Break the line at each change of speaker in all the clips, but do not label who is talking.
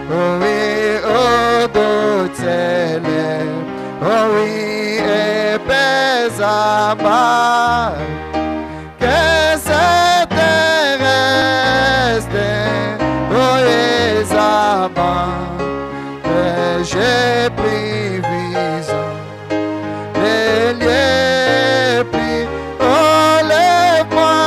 oui, oh, d'autres, oh oui, épais amas, que c'était resté, oh, les amants, que j'ai pris vision, les lieux pris, oh, lève-moi,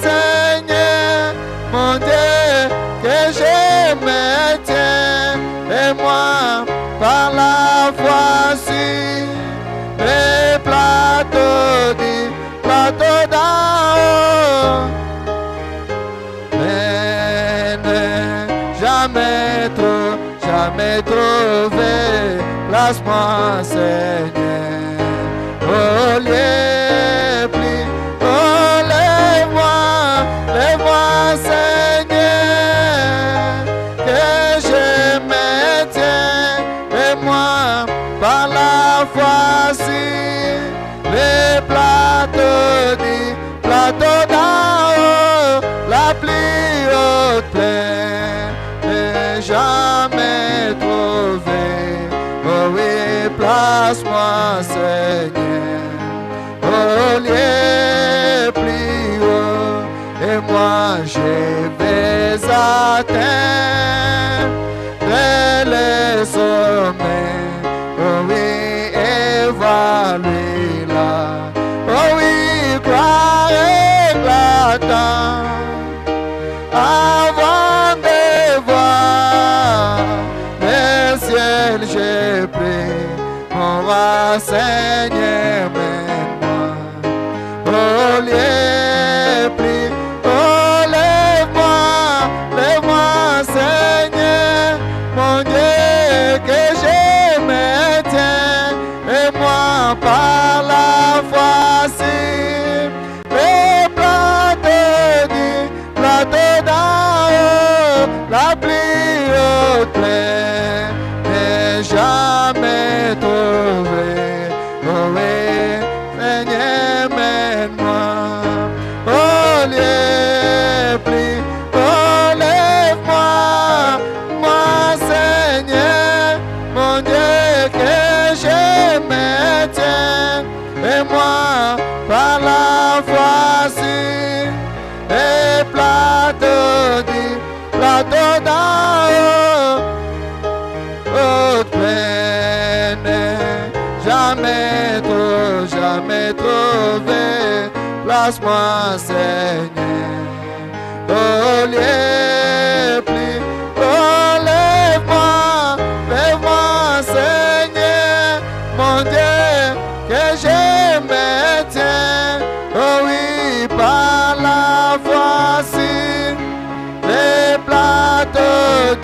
Seigneur, mon Dieu, que je me tiens, et moi, par la foi sur les plateaux d'en haut. Mais jamais trouvé place-moi, Seigneur, au lieu pli, oh, lève-moi, Seigneur, que je me tiens, et moi, par la foi sur les plateaux d'en haut, la plus haute plaine, et jamais trouvé, oh oui, place-moi, Seigneur, au lieu plus haut, et moi je vais atteindre les sommets, oh oui, évaluer là, oh oui, gloire éclatant, avant de voir le ciel, j'ai pris mon roi, Seigneur, mène-moi au lieu pris, oh, lève-moi, Seigneur, mon Dieu, que je me tiens, et moi par la foi sur les plateaux d'en haut, la plus haute plaine, et jamais trouvé, oh oui, Seigneur, mène-moi au lieu pris, oh, lève-moi, Seigneur, mon Dieu, que je me tiens, et moi, par la foi sur les plateaux d'en haut, haute plaine, jamais trouvé, place-moi, Seigneur, au lieu pli, oh, lève-moi, Seigneur, mon Dieu, que je me tiens, oh oui, par la foi sur les plateaux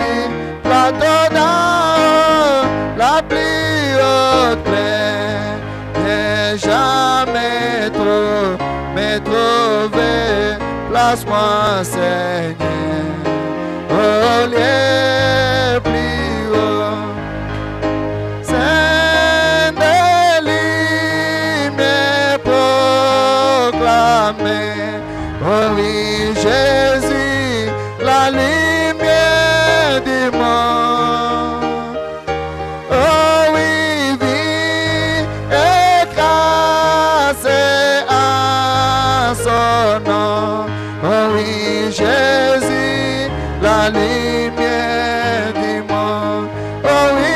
d'en haut, la plus haute plaine, et jamais trouvé, place-moi, Seigneur, au lieu plus haut. Saint de lumière proclamée, oh oui, Jésus, la lumière du monde. Oh oui, vie écrasée à son nom. Oh oui, Jésus, la lumière du monde. Oh oui,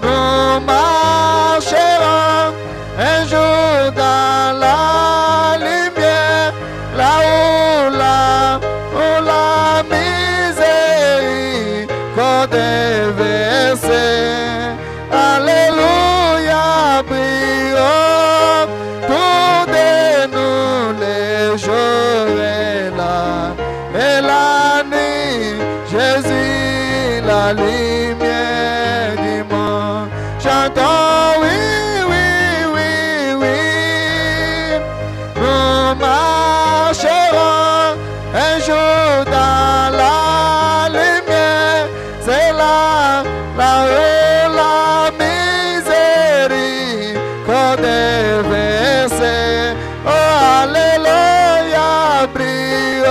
nous marcherons un jour dans la lumière, là où la miséricorde est versée. Alléluia, brillons tous de nous les jours et la nuit, Jésus, la lumière du monde. Chantons, oui, nous marcherons un jour dans la lumière, c'est là où la miséricorde est versée. Oh, alléluia, brille.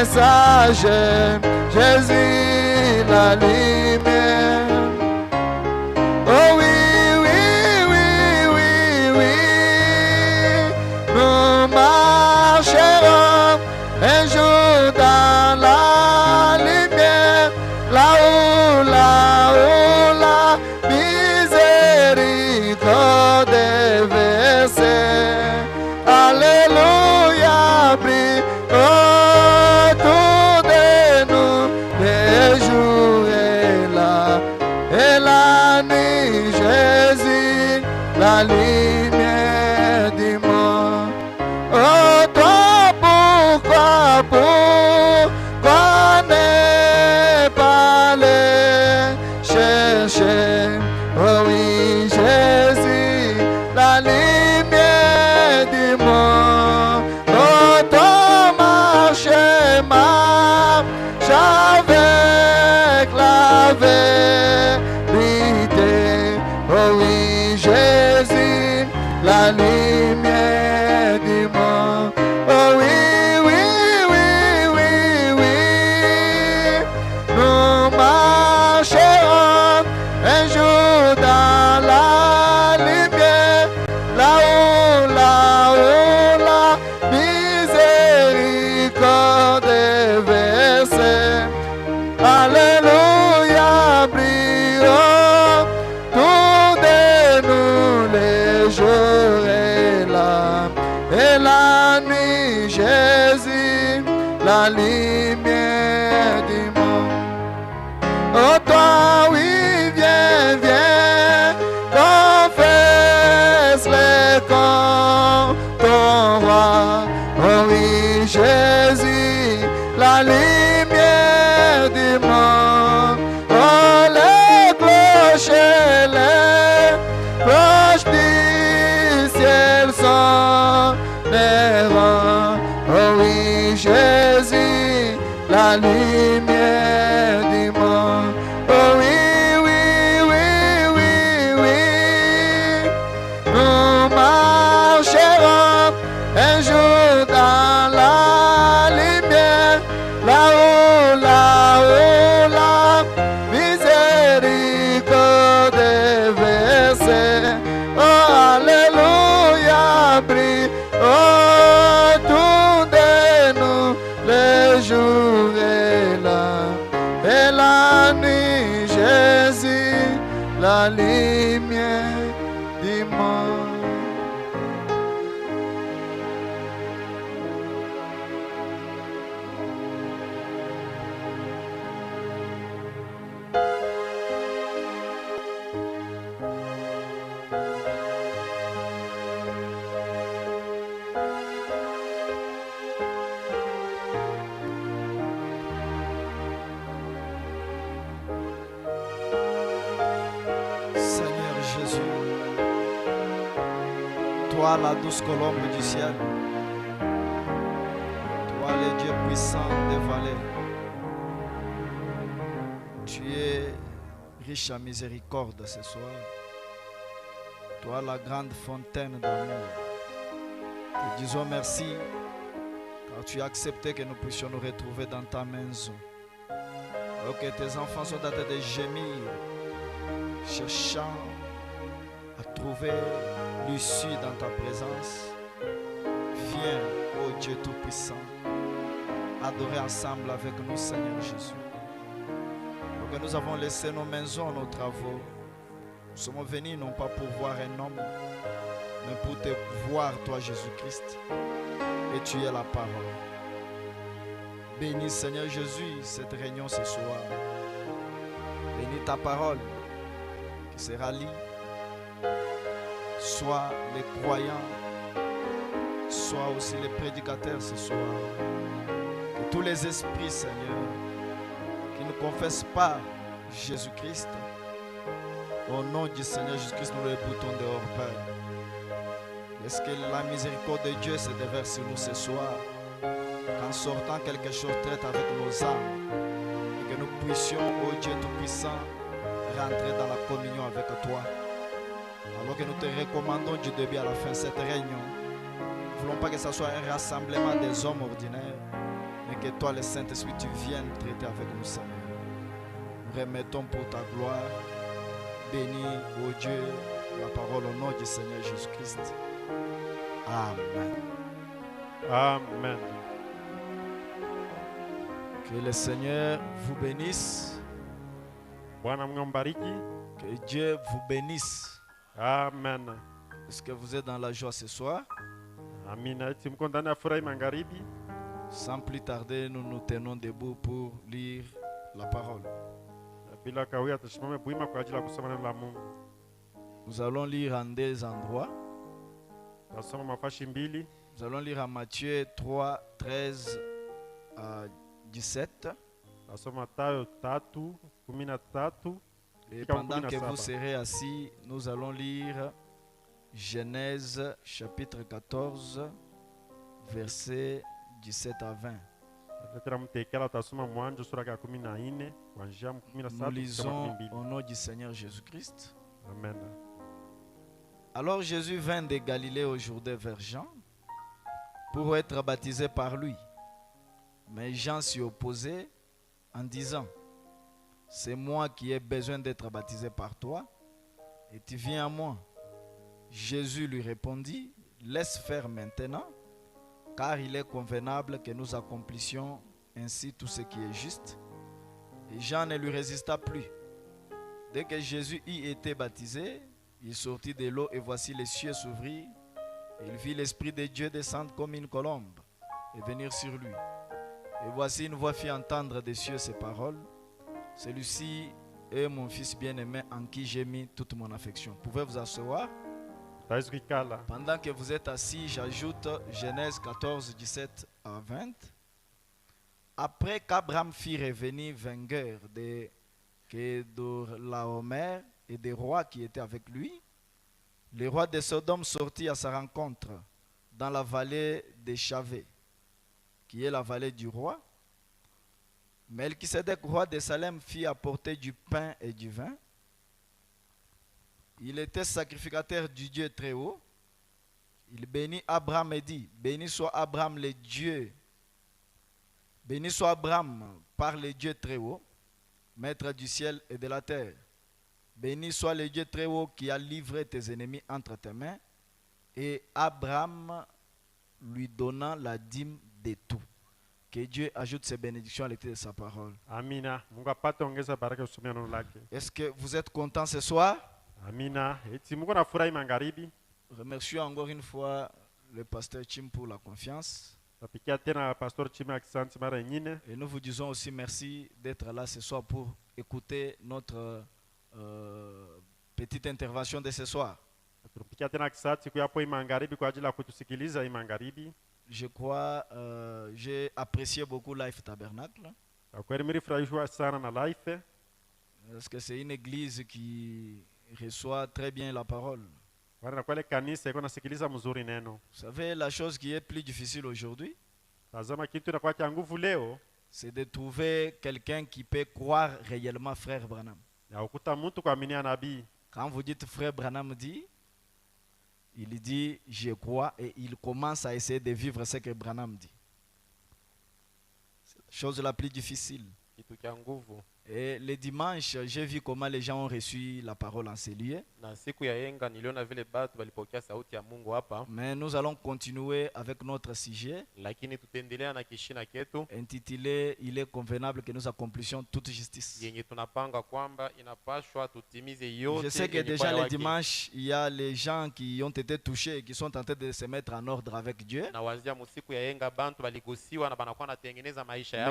messager, Jésus la lumière. Oh oui, oui, oui, oui, oui, nous marcherons un jour dans la lumière, là où la miséricorde est versée. Alléluia, brille autour de nous, les jours et la nuit, Jésus, la lumière du monde. Oh, toi, pourquoi ne pas aller chercher? Oh oui, Jésus, la lumière du monde. Oh, toi, marche avec la vérité. Oh oui, Jésus, la lumière du monde. Oh oui, oui, oui, oui, oui. Nous marcherons un jour dans la lumière, là où la miséricorde est versée. Alléluia, brille autour de nous les jours et la nuit, Jésus, la lumière du monde. Oh toi, oui, viens, viens, confesse les camps, ton roi. Oh oui, Jésus, la lumière du monde. Oh, les cloches du ciel sonneront. Oh oui, Jésus, la lumière du monde. Oh oui, oui, oui, oui, oui. Nous marcherons un jour dans la lumière, là où la miséricorde est versée. Oh, alléluia, brille autour de nous les jours et la nuit, Jésus, la lumière du monde.
Seigneur Jésus, toi la douce colombe du ciel, toi le Dieu puissant des vallées, tu es riche en miséricorde ce soir, toi la grande fontaine d'amour. Te disons merci car tu as accepté que nous puissions nous retrouver dans ta maison. Alors que tes enfants sont en train de gémir, cherchant à trouver l'issue dans ta présence. Viens, ô Dieu Tout-Puissant, adorer ensemble avec nous, Seigneur Jésus. Pour que nous avons laissé nos maisons, nos travaux, nous sommes venus non pas pour voir un homme, mais pour te voir, toi, Jésus-Christ. Et tu es la parole. Bénis, Seigneur Jésus, cette réunion ce soir. Bénis ta parole qui sera lue, soit les croyants, soit aussi les prédicateurs ce soir. Que tous les esprits, Seigneur, qui ne confessent pas Jésus-Christ, au nom du Seigneur Jésus-Christ, nous les boutons dehors, Père. Est-ce que la miséricorde de Dieu se déverse sur nous ce soir, qu'en sortant quelque chose traite avec nos âmes, et que nous puissions, ô Dieu Tout-Puissant, rentrer dans la communion avec toi. Alors que nous te recommandons du début à la fin de cette réunion, nous ne voulons pas que ce soit un rassemblement des hommes ordinaires, mais que toi, le Saint-Esprit, tu viennes traiter avec nous, Seigneur. Nous remettons pour ta gloire. Bénis, ô Dieu, la parole au nom du Seigneur Jésus-Christ. Amen.
Amen.
Que le Seigneur vous bénisse.
Bwana Mungu ambariki.
Que Dieu vous bénisse.
Amen.
Est-ce que vous êtes dans la joie ce soir?
Amina. Eti mko ndani ya furaha magharibi.
Sans plus tarder, nous nous tenons debout pour lire la parole.
Bila kawia tusimame buima kwa ajili ya kusoma neno la Mungu.
Nous allons lire en deux endroits.
Tasoma mafashi mbili.
Nous allons lire à Matthieu 3, 13 à 17.
Tasoma Mathayo 3:13.
Et pendant que vous serez assis, nous allons lire Genèse chapitre 14, versets 17 à 20. Nous lisons au nom du Seigneur Jésus-Christ.
Amen.
Alors Jésus vint de Galilée au Jourdain vers Jean pour être baptisé par lui. Mais Jean s'y opposait en disant: c'est moi qui ai besoin d'être baptisé par toi, et tu viens à moi. Jésus lui répondit: laisse faire maintenant, car il est convenable que nous accomplissions ainsi tout ce qui est juste. Et Jean ne lui résista plus. Dès que Jésus y était baptisé, il sortit de l'eau et voici les cieux s'ouvrir. Il vit l'Esprit de Dieu descendre comme une colombe et venir sur lui. Et voici une voix fit entendre des cieux ces paroles: celui-ci est mon fils bien-aimé en qui j'ai mis toute mon affection. Pouvez vous asseoir? Pendant que vous êtes assis, j'ajoute Genèse 14, 17 à 20. Après qu'Abraham fit revenir vainqueur de Kedorlaomer et des rois qui étaient avec lui, le roi de Sodome sortit à sa rencontre dans la vallée de Chavé, qui est la vallée du roi. Melchisédek, roi de Salem, fit apporter du pain et du vin. Il était sacrificateur du Dieu très haut. Il bénit Abraham et dit: béni soit Abraham le Dieu. Béni soit Abraham par le Dieu très haut, maître du ciel et de la terre. Béni soit le Dieu très haut qui a livré tes ennemis entre tes mains. Et Abraham lui donna la dîme de tout. Que Dieu ajoute ses bénédictions à l'été de sa parole.
Amina.
Est-ce que vous êtes contents ce soir?
Amina. Eti mko na furaha magharibi.
Remercions encore une fois le pasteur Chim pour la confiance. Et nous vous disons aussi merci d'être là ce soir pour écouter notre petite intervention de ce soir. Je crois, j'ai apprécié beaucoup Life Tabernacle. Parce que c'est une église qui reçoit très bien la parole. Vous savez, la chose qui est plus difficile aujourd'hui, c'est de trouver quelqu'un qui peut croire réellement frère Branham. Quand vous dites frère Branham dit, il dit je crois et il commence à essayer de vivre ce que Branham dit. C'est la chose la plus difficile. Et le dimanche, j'ai vu comment les gens ont reçu la parole en ces lieux. Mais nous allons continuer avec notre sujet intitulé Il est convenable que nous accomplissions toute justice. Je sais que déjà le dimanche, il y a les gens qui ont été touchés et qui sont en train de se mettre en ordre avec Dieu. Mais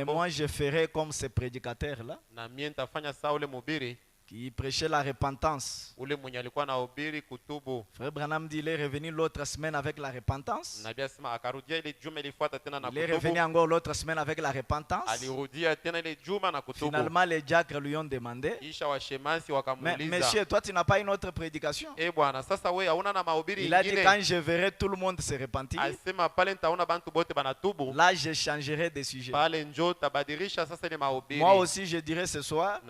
moi, je ferai comme ces prédicateurs-là qui prêchait la repentance. Frère Branham dit il est revenu l'autre semaine avec la repentance. Il est revenu encore l'autre semaine avec la repentance. Finalement, les diacres lui ont demandé: mais monsieur, toi tu n'as pas une autre prédication? Il a dit: quand je verrai tout le monde se repentir, là je changerai de sujet. Moi aussi je dirais ce soir,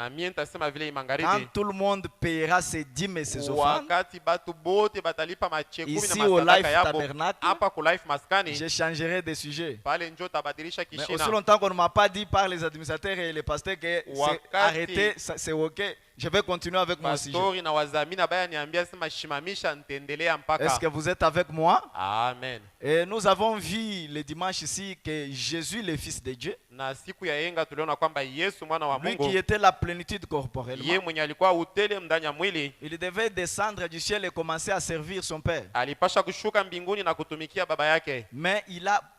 quand
yote.
tout le monde paiera ses dîmes et ses offrandes,
Wakati batu bote batalipa machekumi
ici
na
au Life
masadaka yabo
Tabernacle,
hapa ku Life Maskani,
je changerai de sujet.
pale njo tabadilisha
Mais aussi
kishina.
longtemps qu'on ne m'a pas dit par les administrateurs et les pasteurs que c'est
Wakati-
arrêté, c'est ok, je vais continuer avec mon sujet.
Pastori na wazamini baya niambia sema shimamisha nitendelea mpaka.
Est-ce que vous êtes avec moi?
Amen.
Et nous avons vu le dimanche ici que Jésus, le Fils de Dieu,
Na siku ya yenga tuliona kwamba Yesu mwana wa
lui
Mungu,
qui était la plénitude
ye
corporellement,
mwenye alikuwa utele ndani ya mwili,
il devait descendre du ciel et commencer à servir son Père.
alipasha kushuka mbinguni na kutumikia baba yake.
Mais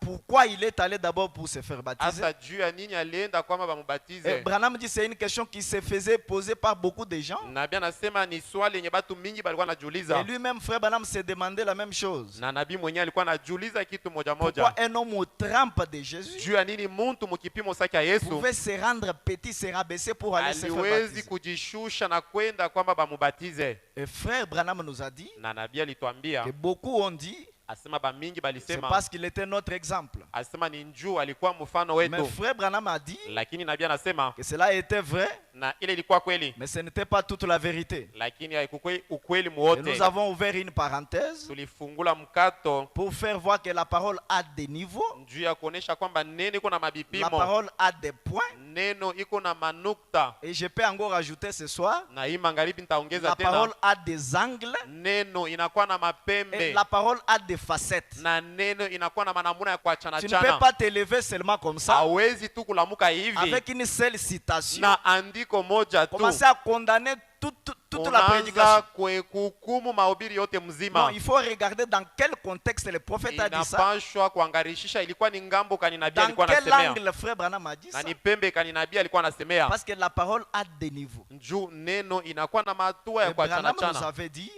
pourquoi il est allé d'abord pour se faire baptiser?
Asa juu ya nini alienda kwamba
Et
bamubatize?
Branham dit que c'est une question qui se faisait poser par beaucoup de gens.
Nabii anasema ni swali yenye batu mingi balikuwa
Et
najiuliza,
lui-même, frère Branham, se demandait la même chose.
na nabii mwenyewe alikuwa anajiuliza kitu moja
Pourquoi
moja,
un homme au trempe de Jésus
juu ya nini muntu mukipimo sake ya Yesu
pouvait se rendre petit, se rabaisser pour aller se faire
aliwezi
baptiser?
kujishusha na kwenda kwamba bamubatize.
Et frère Branham nous a dit
Na nabii alituambia,
que beaucoup ont dit
asema bamingi
c'est
balisema,
parce qu'il était notre exemple.
asema ni njuu alikuwa mfano
Mais
wetu,
frère Branham a dit
lakini nabii anasema
que cela était vrai,
na ile ilikuwa kweli,
mais ce n'était pas toute la vérité.
lakini haikuwa ukweli
Et
mwote.
nous avons ouvert une parenthèse
Tulifungula mkato
pour faire voir que la parole a des niveaux,
juu ya kuonesha kwamba neno iko na
la
mabipimo,
parole a des points.
neno iko na manukta,
Et je peux encore ajouter ce soir,
na hii magharibi nitaongeza
la
tena,
parole a des angles
neno inakuwa na
et
mapembe
la parole a des facettes.
na neno inakuwa na manamuna ya kuachana
Tu ne peux
chana.
pas t'élever seulement comme ça,
Hawezi tu kulamuka hivi
avec une seule citation,
na andiko moja tu
commencer à condamner toute la
unaanza
prédication.
kuhukumu mahubiri yote
Non,
mzima.
il faut regarder dans quel contexte le prophète a dit ça.
Inapashwa kuangarishisha ilikuwa ni ngambo kani nabii
Dans
alikuwa
quel
anasemea,
angle frère Branham a dit
na
ça?
ni pembe kani nabii alikuwa anasemea.
Parce que la parole a des niveaux.
Juu neno inakuwa na matua ya
Et
kuachana
Branham nous
chana.
avait dit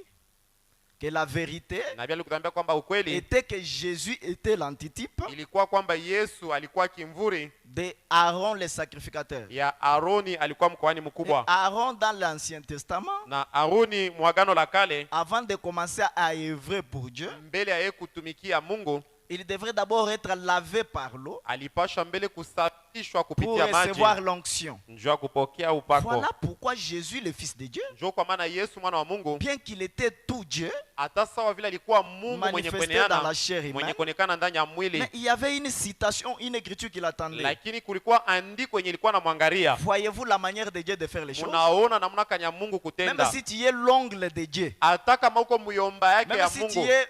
que la vérité
Nabii alikuambia kwamba ukweli
était que Jésus était l'antitype
ilikuwa kwamba Yesu alikuwa kimvuri
de Aaron le sacrificateur.
ya Aroni, alikuwa mkoani
Et
mkubwa,
Aaron dans l'Ancien Testament,
na Aroni mwagano la kale,
avant de commencer à œuvrer pour Dieu,
mbele ya yeye kutumikia Mungu,
il devrait d'abord être lavé par l'eau
alipashwa mbele kusafishwa
pour
kupitia maji
recevoir l'onction.
njoo ya kupokea upako.
Voilà pourquoi Jésus, le Fils de Dieu,
Njoo kwa maana Yesu mwana wa Mungu,
bien qu'il était tout Dieu,
hata sawa vile alikuwa Mungu mwenye
manifesté dans la
kueneana,
chair
mwenye
humaine,
kuonekana ndani ya mwili,
mais il y avait une citation, une écriture qui l'attendait.
lakini kulikuwa andiko yenye ilikuwa namwangalia.
Voyez-vous la manière de Dieu de faire les choses?
Munaona namna kanya Mungu
Même
kutenda,
si tu es l'ongle de Dieu,
hata kama uko muyomba yake
même
ya
si tu
Mungu,
es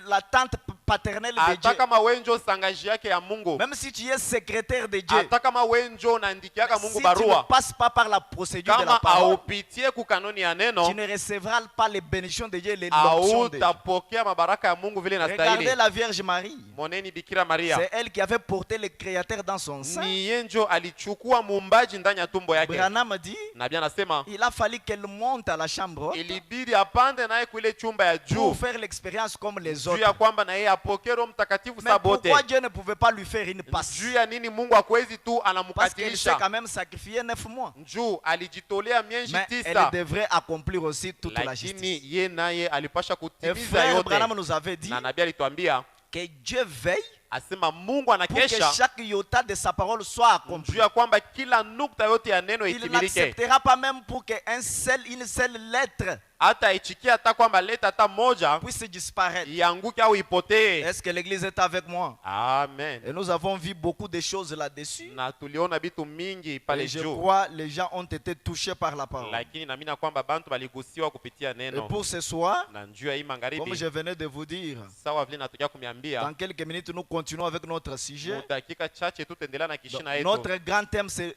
la tante paternelle de Dieu,
hata kama wenjo sangaji yake ya Mungu,
même si tu es secrétaire de Dieu,
hata kama wenjo unaandikiaka
si
Mungu
tu ne
barua,
passes pas par la procédure de la
kama
parole,
aupitie kukanuni ya
tu
neno,
ne recevras pas les bénédictions de Dieu, les l'onction de Dieu.
hautapokea mabaraka ya Mungu vile
Regardez
inastahili.
la Vierge Marie.
Moneni Bikira Maria,
C'est elle qui avait porté le Créateur dans son sein.
ni yenjo alichukua muumbaji ndani ya tumbo yake.
Branham dit,
Nabii anasema
il a fallu qu'elle monte à la chambre haute
ilibidi apande naye kuile chumba ya juu,
pour faire l'expérience comme les
juu ya
autres.
kwamba na yeye apokee Roho Mtakatifu
Mais
saa bote.
pourquoi Dieu ne pouvait pas lui faire une passe?
Juu ya nini Mungu hakuwezi tu
Parce qu'elle s'est
anamkatilisha?
quand même sacrifiée 9 mois.
Juu alijitolea miezi
Mais elle
9,
devrait accomplir aussi toute la justice.
lakini ye naye alipasha
Et
kutimiza
frère Branham
yote.
nous avait dit
Na nabii alituambia
que Dieu veille
asema Mungu
pour que
anakesha
chaque iota de sa parole soit accompli.
juu ya kwamba kila nukta yote ya neno
Il
itimilike,
n'acceptera pas même pour qu'une seule lettre
hata ichikia hata kwamba leta hata moja
puisse disparaître.
ianguke au ipotee.
Est-ce que l'église est avec moi?
Amen.
Et nous avons vu beaucoup de choses là-dessus.
Na tuliona vitu mingi pale
Et je
juu,
crois les gens ont été touchés par la parole.
lakini naamini kwamba bantu baligusiwa kupitia
Et
neno.
pour ce soir,
Na njuu ya hii
comme
magharibi,
je venais de vous dire,
sawa vile natukia kumiambia,
dans quelques minutes, nous continuons avec notre sujet.
mu dakika chache tu tuendelea na
Donc,
kishina yetu.
notre grand thème, c'est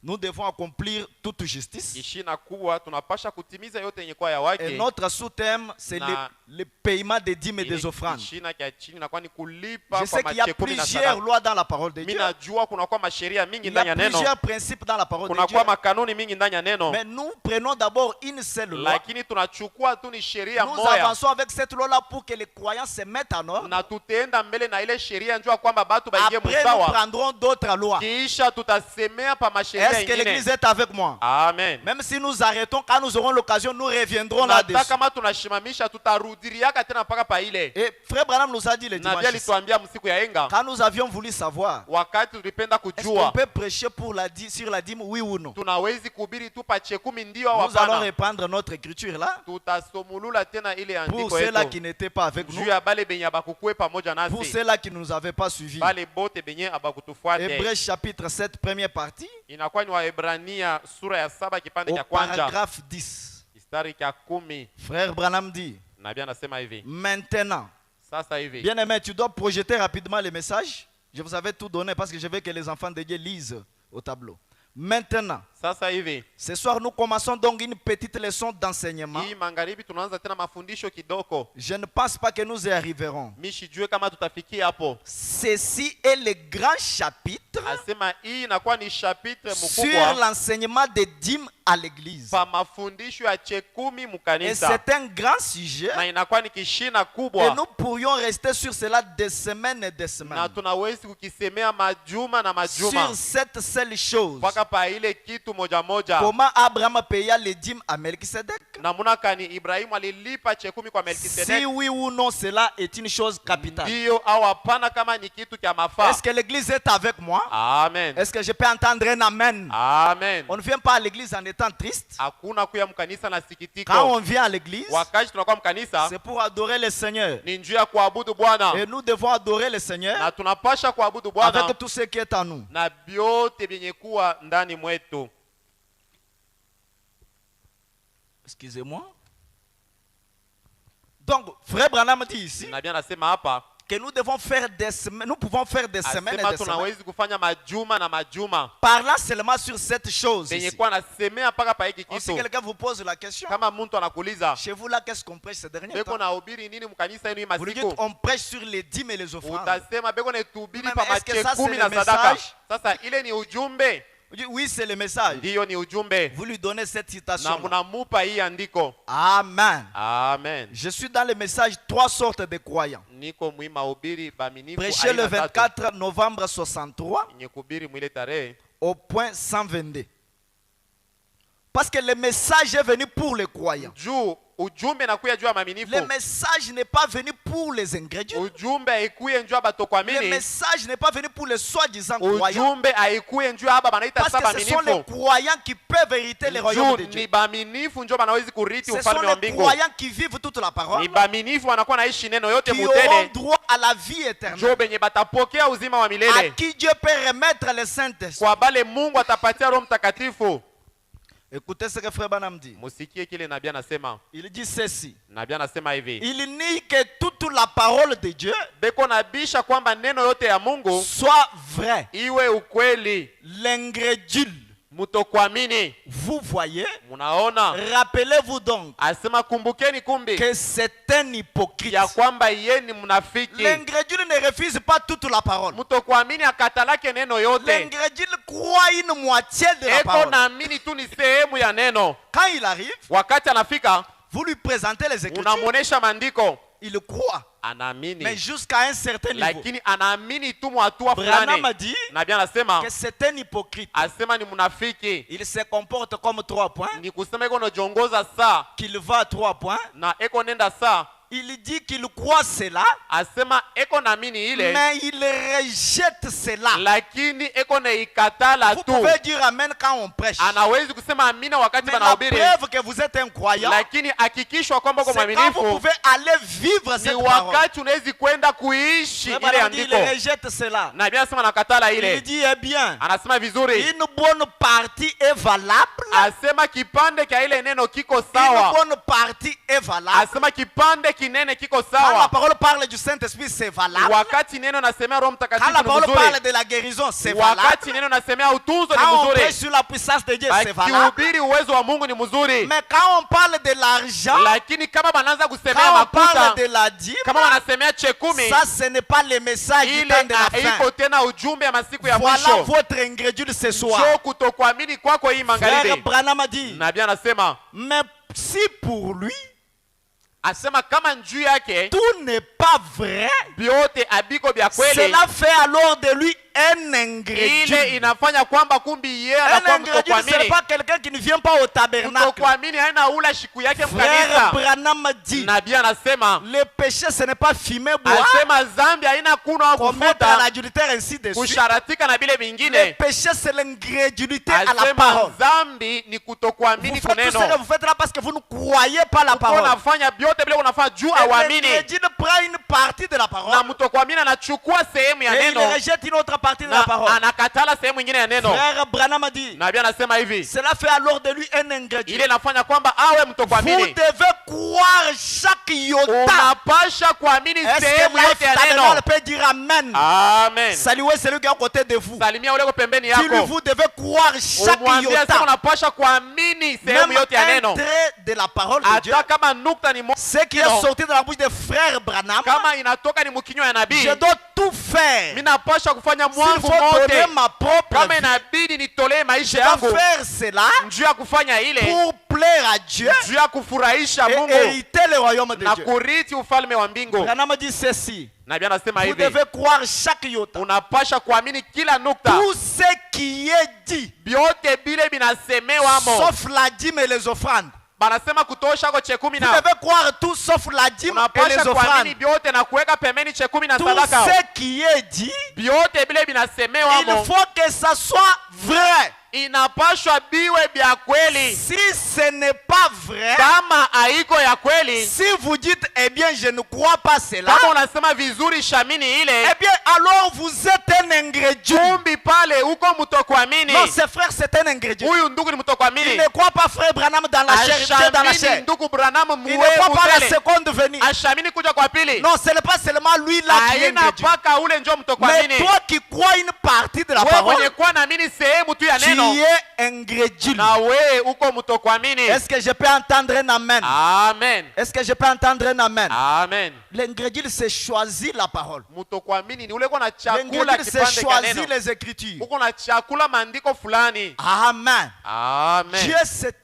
nous devons accomplir toute justice.
Kishina kuwa tunapasha kutimiza yote yenye kwa ya
Et
wake.
notre sous-thème, c'est
Na-
le paiement des dîmes et
Ile
des offrandes.
kishina kia chini na kwani kulipa
Je sais
kwa
qu'il y a
machekumi na
plusieurs
sadaka.
lois dans la parole de
Mimi
Dieu.
najua kuna kwa masheria mingi
Il y
ndani
a
ya neno,
plusieurs principes dans la parole de
kuna
Dieu.
kwa makanuni mingi ndani ya neno,
Mais nous prenons d'abord une seule loi.
lakini tunachukua tu ni sheria
Nous
moja
avançons avec cette loi-là pour que les croyants se mettent en ordre.
na tutaenda mbele na ile sheria, njua kwamba batu baingie
Après, nous
musawa,
prendrons d'autres lois.
kisha tutasemea pa
Est-ce
masheria
Est-ce que
ingine.
l'église est avec moi?
Amen.
Même si nous arrêtons, quand nous aurons l'occasion, nous reviendrons
Na hata
là-dessus.
kama tunashimamisha tutarudiriaka tena mpaka pa ile.
Et frère Branham nous a dit le
Na pia
dimanche,
alituambia msiku ya enga
quand nous avions voulu savoir,
wakati tulipenda
est-ce qu'on
kujua
peut prêcher sur la dîme, oui ou non?
tunawezi kuhubiri tu pa chekumi ndio au
Nous allons
hapana.
reprendre notre écriture là,
Tutasomulula tena ile
pour
andiko
ceux-là qui
yetu
n'étaient pas avec nous,
juu ya bale benye abakukue pamoja
pour
nasi,
ceux-là qui ne nous avaient pas suivis.
bale bote benye abakutufuate.
Hébreux chapitre 7, première partie,
Inakuwa ni Waebrania sura ya 7 kipande
au
cha kwanza
paragraphe 10.
mstari cha 10.
Frère Branham dit,
Nabii anasema hivi,
maintenant,
sasa hivi
bien aimé, tu dois projeter rapidement les messages. Je vous avais tout donné parce que je veux que les enfants de Dieu lisent au tableau. Maintenant,
sasa hivi
ce soir, nous commençons donc une petite leçon d'enseignement.
hii magharibi tunaanza tena mafundisho kidogo.
Je ne pense pas que nous y arriverons.
Mishijue kama tutafikia hapo.
Ceci est le grand chapitre
Asema hii inakuwa ni chapitre
sur
mkubwa
l'enseignement des dîmes à l'église.
pa mafundisho ya chekumi
Et
mukanisa,
c'est un grand sujet.
na inakuwa ni kishina
Et
kubwa,
nous pourrions rester sur cela des semaines et des
na
semaines.
tunawezi kukisemea majuma na majuma
Sur cette seule chose.
mpaka pa ile kitu moja moja.
Comment Abraham paya les dîmes à Melchisedec?
Namuna kani Ibrahimu alilipa chekumi kwa
Si
Melkisedeki,
oui ou non, cela est une chose capitale.
ndio au hapana, kama ni kitu cha mafaa.
Est-ce que l'église est avec moi?
Amen.
Est-ce que je peux entendre un amen?
Amen.
On ne vient pas à l'église en étant triste.
Hakuna kuya mkanisa na
Quand
sikitiko.
on vient à l'église,
Wakati tunakuwa mkanisa
c'est pour adorer le Seigneur.
ni njia ya kuabudu Bwana,
Et nous devons adorer le Seigneur
na tunapasha kuabudu Bwana
avec tout ce qui est en nous.
na vyote vyenye kuwa ndani mwetu.
Excusez-moi. Donc, frère Branham dit ici
Nabii anasema hapa,
que nous devons faire des semaines, nous pouvons faire des semaines et
asema
des semaines,
tunawezi kufanya majuma na majuma
parlant seulement sur cette chose
venye
ici.
kuwa nasemea mpaka pa hiki
Si
kitu.
quelqu'un vous pose la question,
Kama mtu anakuuliza
chez vous là, qu'est-ce qu'on prêche ces derniers
beko
temps?
nahubiri nini mkanisa yenu hii
Vous lui dites,
masiku,
on prêche sur les dîmes et les offrandes.
utasema beko netubiri
Mais
pa
est-ce que ça,
machekumi
c'est
na
le
sadaka.
message?
Sasa ile ni ujumbe,
Vous dites, oui, c'est le message.
ndiyo ni ujumbe,
Vous lui donnez cette
na
citation.
munamupa hii andiko.
Amen.
Amen.
Je suis dans le message trois sortes de croyants.
Niko mwi mahubiri baminifu
Prêché le
aina tatu
24 novembre 63
yenye kuhubiri mwile tarehe,
au point 122. Parce que le message est venu pour les croyants.
juu ujumbe nakuya juu ya maminifu.
Le message n'est pas venu pour les ingrédients.
Ujumbe haikuye njuu ya
Le
batokwamini.
message n'est pas venu pour les soi-disant croyants.
Ujumbe haikuye njuu ya aba banaita
Parce
sa
que ce sont les
baminifu.
croyants qui peuvent hériter le royaume de
Juu
Dieu.
ni baminifu njo banawezi kuriti
Ce sont
ufalme wa
les
mbingu.
croyants qui vivent toute la parole,
Ni baminifu wanakuwa naishi neno yote
qui auront
mutele,
droit à la vie éternelle,
njo benye batapokea uzima wa
à
milele,
qui Dieu peut remettre le Saint-Esprit.
kwa bale Mungu atapatia Roho Mtakatifu.
Écoutez ce que frère Branham dit.
Musikie kile nabii anasema.
Il dit ceci.
Nabii anasema hivi,
Il nie que toute la parole de Dieu
beko nabisha kwamba neno yote ya Mungu
soit vraie.
iwe ukweli.
L'ingrédule,
Mutokuamini,
vous voyez,
munaona.
rappelez-vous donc
Asema kumbukeni kumbi
que c'est un hypocrite.
ya kwamba yeye ni mnafiki.
L'ingrédule ne refuse pas toute la parole.
Mutokuamini akatalake neno yote,
L'ingrédule croit une moitié de la
eko
parole.
naamini tu ni sehemu ya neno.
Quand il arrive,
Wakati anafika
vous lui présentez les Écritures,
unamuonesha maandiko,
il croit, mais
anaamini,
jusqu'à un certain niveau.
lakini anaamini tu mwatua
Branham a
fulani.
dit
Nabii anasema,
que c'est un hypocrite.
asema ni mnafiki,
Il se comporte comme 3 points,
ni kusema eko najongoza saa
qu'il va à 3 points.
na eko nenda saa.
Il dit qu'il croit cela,
Asema eko naamini ile,
mais il rejette cela.
lakini eko naikatala
Vous
tu.
pouvez dire amen quand on prêche.
Anawezi kusema amina wakati
Mais la
banahubiri,
preuve que vous êtes un croyant,
lakini hakikishwa kwamba uko
c'est quand vous
mwaminifu
pouvez aller vivre
ni
cette parole.
wakati unawezi kwenda kuishi
Mais
ile
Branham dit, il
andiko.
rejette cela.
Na Biblia anasema nakatala
Il
ile,
dit, eh bien,
anasema vizuri,
une bonne partie est valable.
asema kipande kia ile neno kiko
Une
sawa,
bonne partie est valable.
asema kipande kinene kiko
Quand la
sawa.
parole parle du Saint-Esprit, c'est valable.
Wakati neno nasemea Roho
Quand
Mtakatifu
la
ni
parole parle
mzuri,
de la guérison, c'est valable.
wakati neno nasemea utunzo ni
Quand on prêche
mzuri,
sur la puissance de Dieu, c'est valable.
akihubiri uwezo wa Mungu ni mzuri.
Mais quand on parle de l'argent,
Lakini kama banaanza kusemea
quand on parle
makuta,
de la dîme,
kama wanasemea chekumi,
ça ce n'est pas le message du
ile
temps de la
haiko
fin.
tena ujumbe ya masiku ya
Voilà
mwisho.
votre ingrédule ce soir.
Sio kutokuamini kwako hii
Frère
magharibi.
Branham a dit,
Nabii anasema,
mais si pour lui,
asema kama njuu yake
tout n'est pas vrai,
vyote abiko vya kweli,
cela fait alors de lui un ingrédient.
ile inafanya kwamba kumbi yeye
Un
anakuwa
ingrédient, ce n'est
mtokuamini.
pas quelqu'un qui ne vient pas au tabernacle.
Mtokuamini haina ula shiku yake
Frère
mkanisa.
Branham dit,
Nabii anasema
le péché ce n'est pas fumer, boire,
asema zambi haina kunywa au
commettre
kufuta,
l'adultère, ainsi de suite.
kusharatika na bile
Le
vingine.
péché c'est l'incrédulité à la
Asema
parole.
zambi ni
Vous
kutokuamini
faites tout ce que
kuneno.
vous faites là parce que vous ne croyez pas la
Uko
parole.
unafanya vyote vile unafanya juu
Et
awamini.
l'ingrédient prend une partie de la parole
Na mtokuamini anachukua sehemu ya
et il
neno
rejette une autre partie de la
na
parole.
anakatala sehemu nyingine ya neno.
Frère Branham dit,
Nabii anasema hivi,
cela fait alors de lui un ingrédient.
ile inafanya kwamba awe
Vous
mtokuamini.
devez croire chaque iota.
Unapasha kuamini
Est-ce
sehemu
que
yote ya
Life
neno.
Tabernacle peut dire Amen?
Amen.
Saluez celui qui est à côté de vous.
Salimia ule uko pembeni
Dis-lui,
yako.
vous devez croire chaque
Umwambie sema
iota.
unapasha kuamini sehemu
Même
yote ya
un
neno.
trait de la parole de Dieu.
Hata kama nukta ni moja,
Ce qui est sorti de la bouche de frère Branham,
kama inatoka ni mkinywa ya nabii,
je dois tout faire.
mimi napasha kufanya
S'il
mwangu
faut donner
mote.
ma propre
Kama
vie,
inabidi nitolee maisha
je
yangu
dois faire cela
juu ya kufanya ile,
pour plaire à Dieu
juu ya kufurahisha
et
Mungu
hériter le royaume de
na
Dieu.
kurithi ufalme wa mbingu.
Branham dit ceci.
Nabii anasema
Vous
hivi,
devez croire chaque iota.
unapasha kuamini kila nukta,
Tout ce qui est dit,
vyote vile vinasemewamo.
sauf la dîme et les offrandes.
Banasema kutosha ko chekumi
Vous
na
devez croire tout sauf la dîme et
unapasha
les offrandes.
kuamini vyote na kuweka pembeni chekumi na
Tout
sadaka.
ce qui est dit,
Vyote vile
il
vinasemewamo
faut que ça soit vrai.
inapashwa biwe vya kweli.
Si ce n'est pas vrai,
Kama haiko ya kweli,
si vous dites, eh bien, je ne crois pas cela,
kama unasema vizuri shamini
eh
ile,
bien, alors vous êtes un ingrédient.
kumbi pale uko mtokuamini.
Non, c'est frère, c'est un ingrédient.
Huyu ndugu ni
Il
mtokuamini.
ne croit pas frère Branham dans la chair, il était dans la
Ashamini
chair.
ndugu Branham
Il ne
muwe
croit pas la
mutele.
seconde venue.
Ashamini kuja kwa pili.
Non, ce n'est pas seulement lui là qui est
Haina
ingrédient.
paka ule njo
Mais
mtokuamini.
toi qui crois une partie de la
Wewe
parole,
mwenye kuwa naamini sehemu tu ya
tu
neno,
es ingrédient.
na wewe uko mtokuamini.
Est-ce que je peux entendre un amen?
Amen.
Est-ce que je peux entendre un amen?
Amen.
L'ingrédient, c'est choisir la parole.
Mtokuamini ni ule uko na chakula
L'ingrédient, c'est
kipande cha
choisir
neno.
les écritures.
Uko na chakula maandiko fulani.
Amen.
Amen.
Dieu, c'est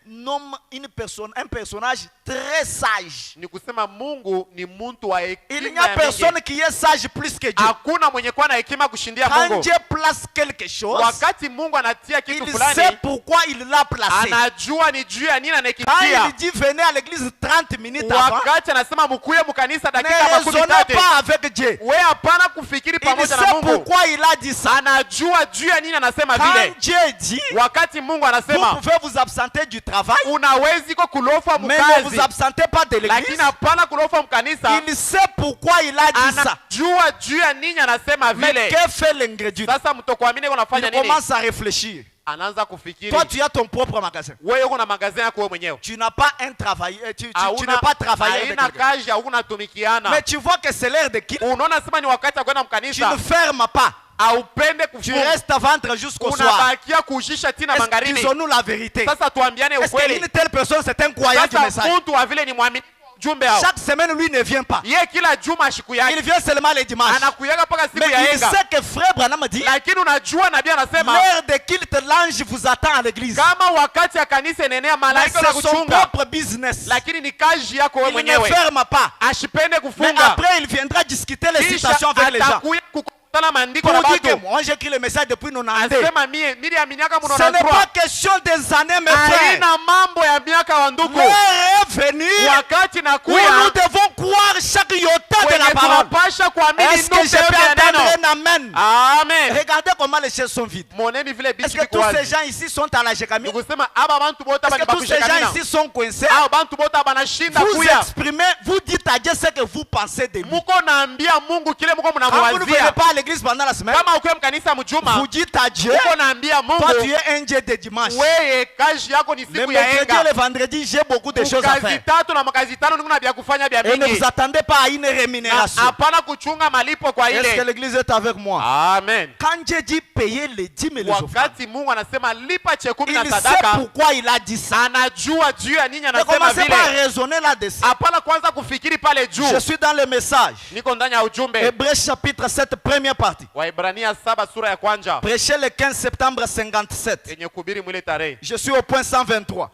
un homme, une personne, un personnage très sage.
Ni kusema Mungu ni mtu wa
Il n'y
hekima
a
ya
personne
mingi.
qui est sage plus que Dieu.
Hakuna mwenye kuwa na hekima kushindia
Quand
Mungu.
Dieu place quelque chose,
Wakati Mungu anatia kitu
il
fulani,
sait pourquoi il l'a placé.
anajua ni juu ya nini
Quand
anakitia.
il dit venez à l'église 30 minutes avant,
Wakati anasema mkuye mkanisa
ne
dakika makumi
raisonnez
tatu,
pas avec Dieu.
wewe hapana kufikiri
Il
pamoja na
sait
Mungu.
pourquoi il a dit ça.
Anajua juu ya nini anasema
Quand
vile.
Dieu dit,
Wakati Mungu
vous
anasema
pouvez vous absenter du travail,
unawezi ko kulofa
mais ne vous
mkazi,
absentez pas de
lakini
l'église.
hapana kulofa mkanisa.
Il sait pourquoi il a dit ça.
Anajua juu ya nini anasema
Mais
vile.
que fait l'ingrédient?
Sasa mtokuamini unafanya
Il
nini?
commence à réfléchir.
Anaanza kufikiri.
Toi, tu as ton propre magasin.
Wewe uko na magazini yako wewe mwenyewe.
Tu n'as pas un travail, tu
Hauna-
n'as pas travaillé avec
haina
quelqu'un.
kazi, hauna tumikiana.
Mais tu vois que c'est l'heure de quitter.
Unaona sema ni wakati wa kwenda
Tu
mkanisa.
ne fermes pas.
Haupende
Tu
kufunga.
restes à ventre jusqu'au soir.
Unabakia kuushisha tina
Est-ce que
magharibi.
disons-nous la vérité?
Sasa tuambiane
Est-ce
ukweli.
qu'une telle personne, c'est un croyant du
Sasa
message?
mtu wa vile ni mwaminifu jumbe hao.
Chaque semaine, lui ne vient pas.
Yeye kila juma siku
Il
yake
vient seulement les dimanches.
anakuyaga mpaka siku
Mais
ya
il
enga.
sait que frère Branham dit,
Lakini unajua nabii anasema
l'heure de culte, l'ange vous attend à l'église.
kama wakati ya kanisa inaenea
Mais
malaika na
c'est son
kuchunga,
propre business.
lakini ni kazi yako wewe
Il ne
mwenyewe.
ferme pas.
Ashipende
Mais
kufunga.
après, il viendra discuter les
Kisha
situations avec les gens.
atakuya kukutana maandiko na
Pour dire que
watu.
moi, j'écris le message depuis 92.
Asema mimi aminiaka
Ce n'est pas
mnaona
question des années, mes frères.
haina mambo ya miaka wa ndugu.
L'heure est venue
Wakati
où
nakuya
nous devons croire chaque iota de
kwenye
la parole.
tunapasha kuamini
Est-ce que je
nukta yote
peux
ya
entendre
neno.
un amen?
Amen.
Regardez comment les chaises sont vides.
Moneni vile
Est-ce
bichi
que
biko
tous ces
wazi.
gens ici sont à la Jécamine?
Nikusema aba bantu bote
Est-ce que tous ces gens
banabakisha
ici sont coincés?
Aba bantu bote banashinda
Vous
kuya.
exprimez, vous dites à Dieu ce que vous pensez de lui.
Muko naambia Mungu kile muko
Quand vous ne venez
mnamwazia.
pas à l'église pendant la semaine,
Kama ukiwa mkanisa mjuma,
vous dites à Dieu,
muko naambia
toi tu
Mungu
es un Dieu de dimanche.
wewe kazi yako ni
Le
siku ya
mercredi et
enga.
le vendredi, j'ai beaucoup de choses à
Kazi
faire.
tatu na makazi tano niko na vya kufanya vya
Et ne
mingi.
vous attendez pas à une
Na
rémunération.
hapana kuchunga malipo kwa
Est-ce que
ile.
l'église est avec moi?
Amen.
Quand Dieu dit payer les dîmes et les offrandes,
Wakati Mungu anasema lipa chekumi na
il sait
sadaka,
pourquoi il a dit ça.
anajua juu ya nini
Ne
anasema
commencez pas à
vile.
raisonner là-dessus.
Hapana kwanza kufikiri pale juu.
Je suis dans le message.
Niko ndani ya ujumbe.
Hébreux chapitre 7, première partie.
Waibrania 7 sura ya kwanza.
Prêché le 15 septembre 57.
Yenye kuhubiri mwile tarehe.
Je suis au point 123.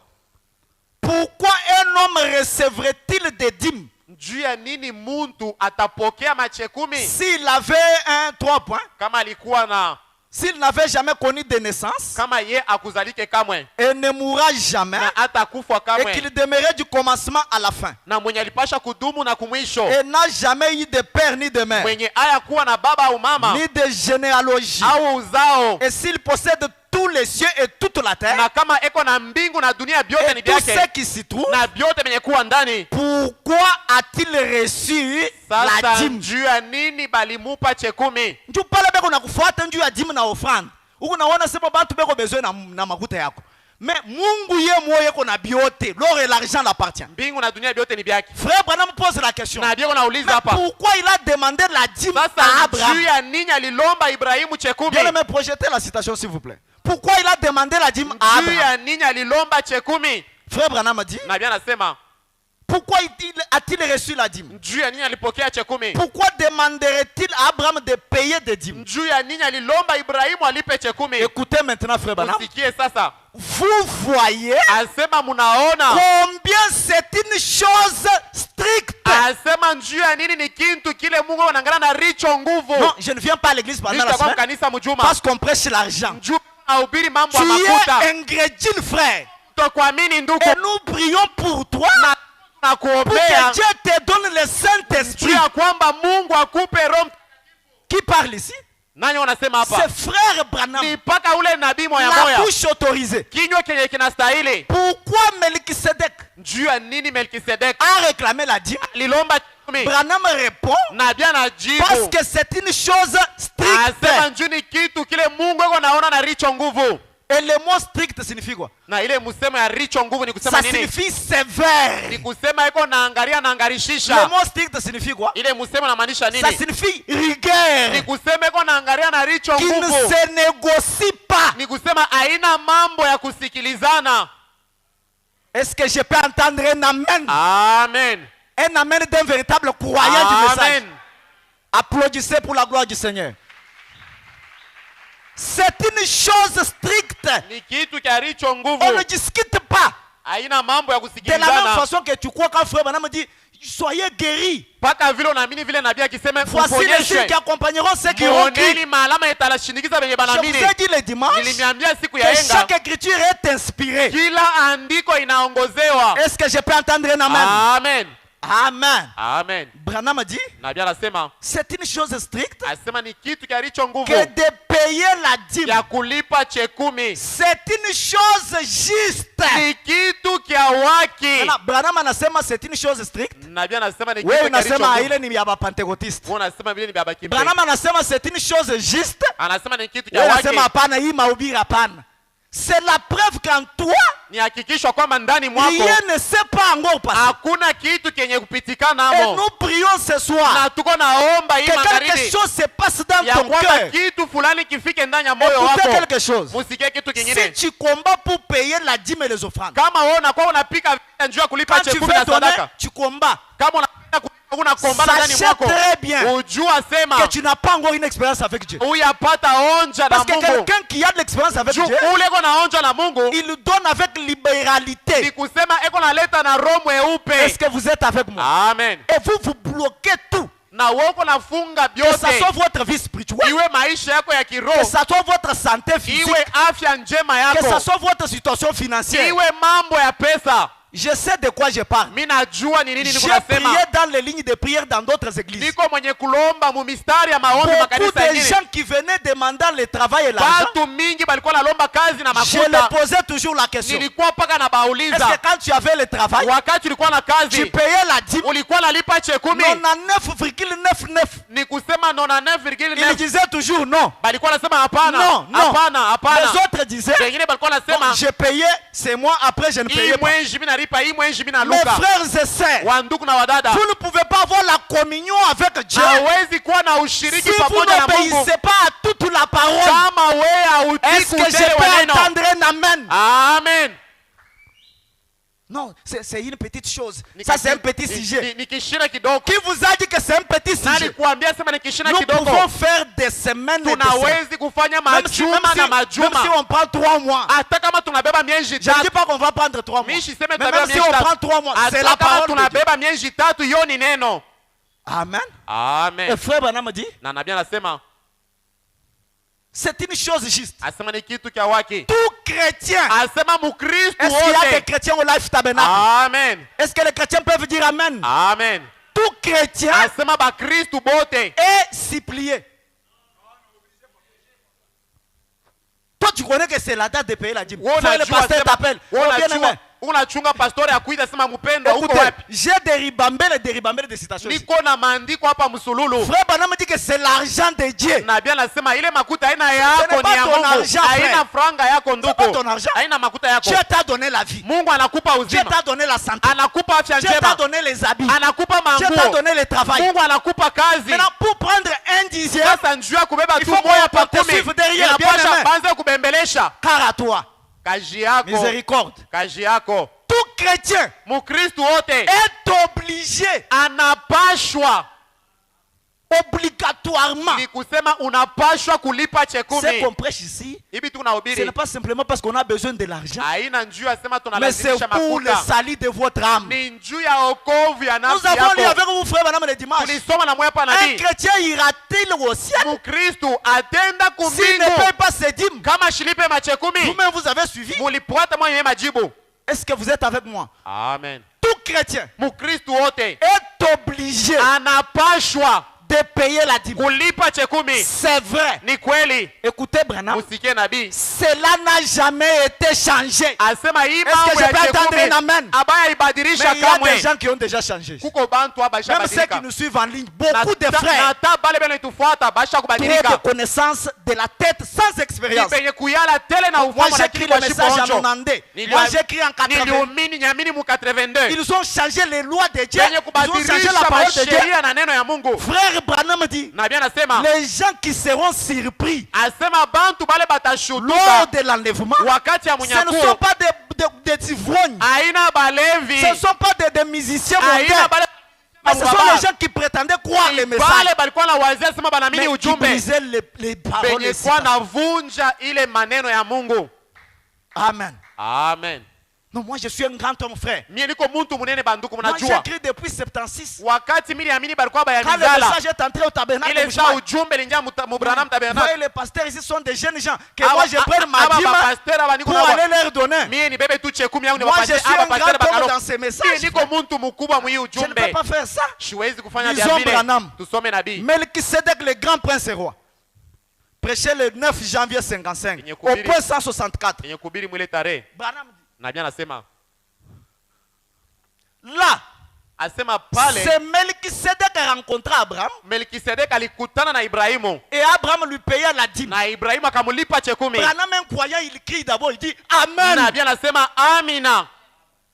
Pourquoi un homme recevrait-il des dîmes
juu ya nini muntu atapokea mache 10?
S'il avait un 3 points,
Kama alikuwa na
s'il n'avait jamais connu de naissance,
kama ye akuzalike kamwe
et ne mourra jamais,
na atakufa
et
kamwe
qu'il demeurait du commencement à la fin,
na mwenye alipasha kudumu na kumwisho,
et n'a jamais eu de père ni de mère,
mwenye aya kuwa na baba au mama
ni de généalogie,
au uzao,
et s'il possède tous les cieux et toute la terre,
na kama eko na mbingu na dunia byote ni
et tout ce
byake
qui s'y trouve,
na byote benye kuwa ndani,
pourquoi a-t-il reçu la
sasa
dîme?
juu ya nini balimupa che 10?
Ndio pale beko na kufuata njuu ya dîme na offrande. Huko naona sema bantu beko besoin na makuta yako. Mais Mungu ye moyo yeko na biote. L'or et l'argent l'appartient.
Mbingu na dunia byote ni byake.
Frère Branham pose la question.
Na bieko nauliza
Mais
hapa,
pourquoi il a demandé la dîme à
sasa
Abraham?
juu ya nini alilomba Ibrahimu che 10?
Bien aimé, projetez la citation s'il vous plaît. Pourquoi il a demandé la dîme à
Juu
Abraham?
ya nini alilomba che 10?
Frère Branham a dit,
Na bien nasema
pourquoi a-t-il reçu la dîme?
juu ya nini alipokea che 10?
Pourquoi demanderait-il à Abraham de payer des dîmes?
Juu ya nini alilomba Ibrahimu alipe che 10?
Écoutez maintenant, frère Branham.
Usikie sasa,
Vous voyez
asema munaona
combien c'est une chose stricte.
asema juu ya nini ni kintu kile Mungu anaangalia na richo nguvu.
Non, je ne viens pas à l'église pendant la
Nitakuwa
semaine
kanisa mjuma
parce qu'on prêche l'argent.
juu ahubiri mambo
Tu
ya makuta.
es ingrédient, frère.
Tokuamini ndugu,
Et nous prions pour toi
na
pour que
kuombea
Dieu te donne le Saint-Esprit.
juu ya kwamba Mungu akupe roho.
Qui parle ici?
Nani wanasema hapa?
C'est frère Branham.
Ni paka ule nabii moya
La
moya,
bouche autorisée.
kinywa kenye kinastahili.
Pourquoi Melchisedec
Juu ya nini Melkisedek
a réclamé la dîme?
lilomba 10?
Branham répond
Nabii
parce
anajibu
que c'est une chose stricte.
asema juu ni kitu kile Mungu eko naona na richo nguvu.
Et le mot strict signifie quoi?
Na ile musemo ya richo nguvu ni kusema
Ça
nini?
signifie sévère.
Ni kusema eko naangalia
Le
naangarishisha.
mot strict signifie quoi?
Ile musemo inamaanisha
Ça
nini?
signifie
Ni
rigueur.
kusema eko naangalia na richo
Qui ne
nguvu.
se négocie pas.
Ni kusema haina mambo ya kusikilizana.
Est-ce que je peux entendre un amen?
Amen.
Un amen d'un véritable croyant du message.
Amen.
Applaudissez pour la gloire du Seigneur. C'est une chose stricte.
Ni kitu kia richo
On ne
nguvu.
discute pas.
Haina mambo ya
De la même
kusikilizana.
façon que tu crois quand frère Branham dit soyez guéris.
Paka vile unaamini vile nabii akisema
Voici les signes
ufonyeshwe.
qui accompagneront ceux qui auront cru.
Muoneni maalama italashindikiza venye
Je vous
banaamini.
ai dit le dimanche
Nilimiambia siku
que
ya enga
chaque écriture est inspirée.
kila andiko inaongozewa.
Est-ce que je peux entendre un amen?
Amen.
Amen.
Amen.
Branham a dit
Nabii anasema
c'est une chose stricte
asema ni kitu kia richo nguvu
que de payer la dîme.
ya kulipa che 10.
C'est une chose juste.
Ni kitu kia waki.
Maintenant, Branham anasema c'est une chose stricte.
Nabii anasema ni
Wewe
kitu kia richo
unasema
nguvu.
ile ni ya Pentecoste.
Wewe unasema vile ni baba kipe.
Branham anasema c'est une chose juste.
Anasema ni kitu kia
Wewe
waki.
unasema hapana, hii mahubiri hapana. C'est la preuve qu'en toi
Ni hakikisho kwamba ndani mwako
rien ne s'est pas encore passé.
hakuna kitu kenye kupitikana
Et
hapo.
nous prions ce soir
Na tuko naomba hii
que quelque
magharibi
chose se passe dans
ya
ton
kwamba
cœur.
kitu fulani kifike ndani ya moyo
Écoutez
wako.
quelque chose.
Musikie kitu
Si
kingine.
tu combats pour payer la dîme et les offrandes,
Kama wewe unakuwa unapika vita njoo ya kulipa
quand tu
chakula na
veux donner,
sadaka.
tu combats.
Kama unakombana ndani
Sachez
mwako.
très bien
Ujua sema
que tu n'as pas encore une expérience avec Dieu.
uyapata onja na
Parce que
Mungu.
quelqu'un qui a de l'expérience avec
Juu
Dieu,
ule eko na onja na Mungu
il donne avec
ni
libéralité.
kusema eko naleta na roho mweupe.
Est-ce que vous êtes avec moi?
Amen.
Et vous, vous bloquez tout.
Na wewe uko nafunga
Que ça
vyote.
soit votre vie spirituelle,
Iwe maisha yako ya
que
kiroho.
ça soit votre santé physique,
Iwe afya njema
que ça
yako.
soit votre situation financière.
Iwe mambo ya pesa.
Je sais de quoi je parle.
Mimi najua ni nini
J'ai
nikunasema.
prié dans les lignes de prière dans d'autres églises.
Niko mwenye kulomba mu mistari ya maombi
Beaucoup
makanisa
de
mengine.
gens qui venaient demandant le travail et l'argent,
Watu mingi balikuwa nalomba kazi na
je leur
makuta.
posais toujours la question.
Nilikuwa paka na
Est-ce
bauliza.
que quand tu avais le travail,
Wakati ulikuwa na
tu
kazi,
payais la dîme?
ulikuwa nalipa che 10?
99,99.
Ni kusema
Ils
99,9.
disaient toujours non.
Balikuwa nasema hapana.
Non, non.
Hapana, hapana.
Les autres disaient,
Wengine balikuwa nasema
bon, j'ai payé, c'est moi, après je ne
hii
payais pas.
mwenji mimi nalipa, hii mwenji mimi
Mes
naluka.
frères et sœurs,
Wandugu na wadada,
vous ne pouvez pas avoir la communion avec Dieu
hawezi kuwa na
si
ushiriki
vous
pamoja na Mungu
n'obéissez pas à toute la parole.
kama wewe hautii
Est-ce que je
kutele
peux
maneno.
entendre un amen?
Amen.
Non, c'est une petite chose. Ça, c'est un petit sujet.
Ni kishina kidogo.
Qui vous a dit que c'est un petit
Nani
sujet?
kuambia sema ni kishina
Nous
kidogo?
pouvons faire des semaines et des semaines.
Tunawezi kufanya majuma na
Même si
majuma.
on prend 3 mois.
Hata kama tunabeba miezi
Je ne
tatu.
dis pas qu'on va prendre 3 mois.
Mimi siseme
Mais
tunabeba
même si
miezi
on
tatu.
prend 3 mois, c'est
Hata
la
kama
parole de Dieu.
tunabeba miezi tatu, hiyo ni neno.
Amen. Et
Amen.
frère Branham dit,
Na nabii anasema
c'est une chose juste.
asema ni kitu kia waki.
Tout chrétien.
Asema mukristo
Est-ce qu'il y a des
wote.
chrétiens au Life Tabernacle?
Amen.
Est-ce que les chrétiens peuvent dire Amen?
Amen.
Tout chrétien
Asema bakristo bote.
est supplié. Toi, tu connais que c'est la date de payer la dîme. Frère, le pasteur t'appelle. Oh, bien aimé.
Unachunga pastori akuita sema mpendo uko
Écoutez,
wapi?
j'ai des ribambelles de citations ici.
Niko na maandiko hapa msululu.
Frère Branham dit que c'est l'argent de Dieu.
Nabii anasema ile makuta haina
Ce
yako
n'est pas
ni ya
ton
Mungu.
argent, frère.
Haina franga yako
C'est pas ton
ndugu.
argent.
Haina makuta yako.
Dieu t'a donné la vie.
Mungu anakupa
Dieu
uzima.
t'a donné la santé.
Anakupa afya
Dieu t'a
njema.
donné les habits.
Anakupa
Dieu t'a
manguo.
donné le travail.
Mungu anakupa kazi.
Maintenant, pour prendre un dixième,
Sasa njuu ya kubeba
Il
tu
faut
moya
qu'on
pa
te
kumi.
suive derrière, bien
Inapasha
aimé.
banze kubembelesha.
car à toi,
Kazi yako.
miséricorde.
Kazi yako.
Tout chrétien
Mukristo wote
est obligé,
anapashwa,
obligatoirement.
ni kusema unapashwa kulipa
Ce
chekumi.
qu'on prêche ici,
Hivi
ce
tunahubiri
n'est pas simplement parce qu'on a besoin de l'argent,
haina njuu ya sema
mais c'est
tunalazimisha
pour le
makuta.
salut de votre âme.
Ni njuu ya okovu ya
Nous
nafsi
avons lu
yako.
avec vous, frère Madame, le dimanche.
Tulisoma na moya pa
Un
nabii.
chrétien ira-t-il au ciel
Mukristo atenda
s'il ne paye
kumbingu
pas ses dîmes?
kama shilipe machekumi.
Vous-même, vous avez suivi.
Mulifuata mwenye majibu.
Est-ce que vous êtes avec moi?
Amen.
Tout chrétien
Mukristo wote
est obligé
anapashwa
de payer la dîme.
kulipa chekumi.
C'est vrai.
Ni kweli.
Écoutez, Branham,
Usikie nabii
cela n'a jamais été changé.
asema hii
Est-ce que
mambo
je
ya
peux entendre un amen?
chekumi abaya ibadilisha
Mais il y a des
kamwe.
gens qui ont déjà changé.
Kuko bantu abasha
Même ceux
badilika.
qui nous suivent en ligne, beaucoup de frères,
Nata bale bene tufuata basha
trop de
kubadilika.
connaissances de la tête sans expérience.
Penye kuyala tele na
Moi,
ufahamu
j'ai
lakini
écrit le
kwa
message en
shiponjo.
92. Moi, j'ai écrit en 80.
Niliumini nyamini mu 82.
Ils ont changé les lois de Dieu.
Penye
Ils ont changé
kubadilisha
la parole de Dieu.
masheria na neno ya Mungu.
Frère Branham dit,
Nabii anasema
les gens qui seront surpris
asema bantu bale
lors
batashutuka
de l'enlèvement,
wakati ya
ce ne
munyakuo.
sont pas des ivrognes.
Aina balevi.
Ce ne sont pas des musiciens
Aina
mondains.
bale
Mais ce sont les gens qui prétendaient croire les messages.
Bale balikuwa na wazia sema banamini
Mais qui
ujumbe.
brisaient les paroles.
Penye
des
kwa
citations.
navunja ile maneno ya Mungu.
Amen.
Amen.
Non, moi je suis un grand homme, frère.
Mie niko muntu munene banduku
Moi j'ai
mnajua.
écrit depuis 76.
Wakati mili amini balikuwa
Quand le
bayamizala.
message est entré au tabernacle,
Ile
de
saa
Mouchouaï,
ujumbe linja mu Branham
vous
tabernacle.
voyez, les pasteurs ici sont des jeunes gens que moi je prenne ma dîme
pasteur aba niko
pour
na
aller leur donner.
mie ni bebe tu chekumi yangu ni
Moi je
wapatie
suis
aba
un
pasteur
grand homme
bakalo.
dans ces
Mie
messages.
niko muntu mkubwa mwi
Je ne
ujumbe.
peux pas faire ça.
Siwezi kufanya
Disons
vile.
Branham.
Tusome nabii.
Melchisedec, le grand prince et roi, prêché le 9 janvier 55
Yenye
au
kuhubiri.
point 164.
Yenye kuhubiri mwile tarehe.
Branham dit,
Nabii anasema
là,
asema pale
c'est Melchisedec qui a rencontré Abraham
Melkisedek alikutana na Ibrahimu
et Abraham lui payait la dîme.
na Ibrahimu akamulipa chekumi.
Branham, un croyant, il crie d'abord, il dit Amen.
Nabii anasema amina.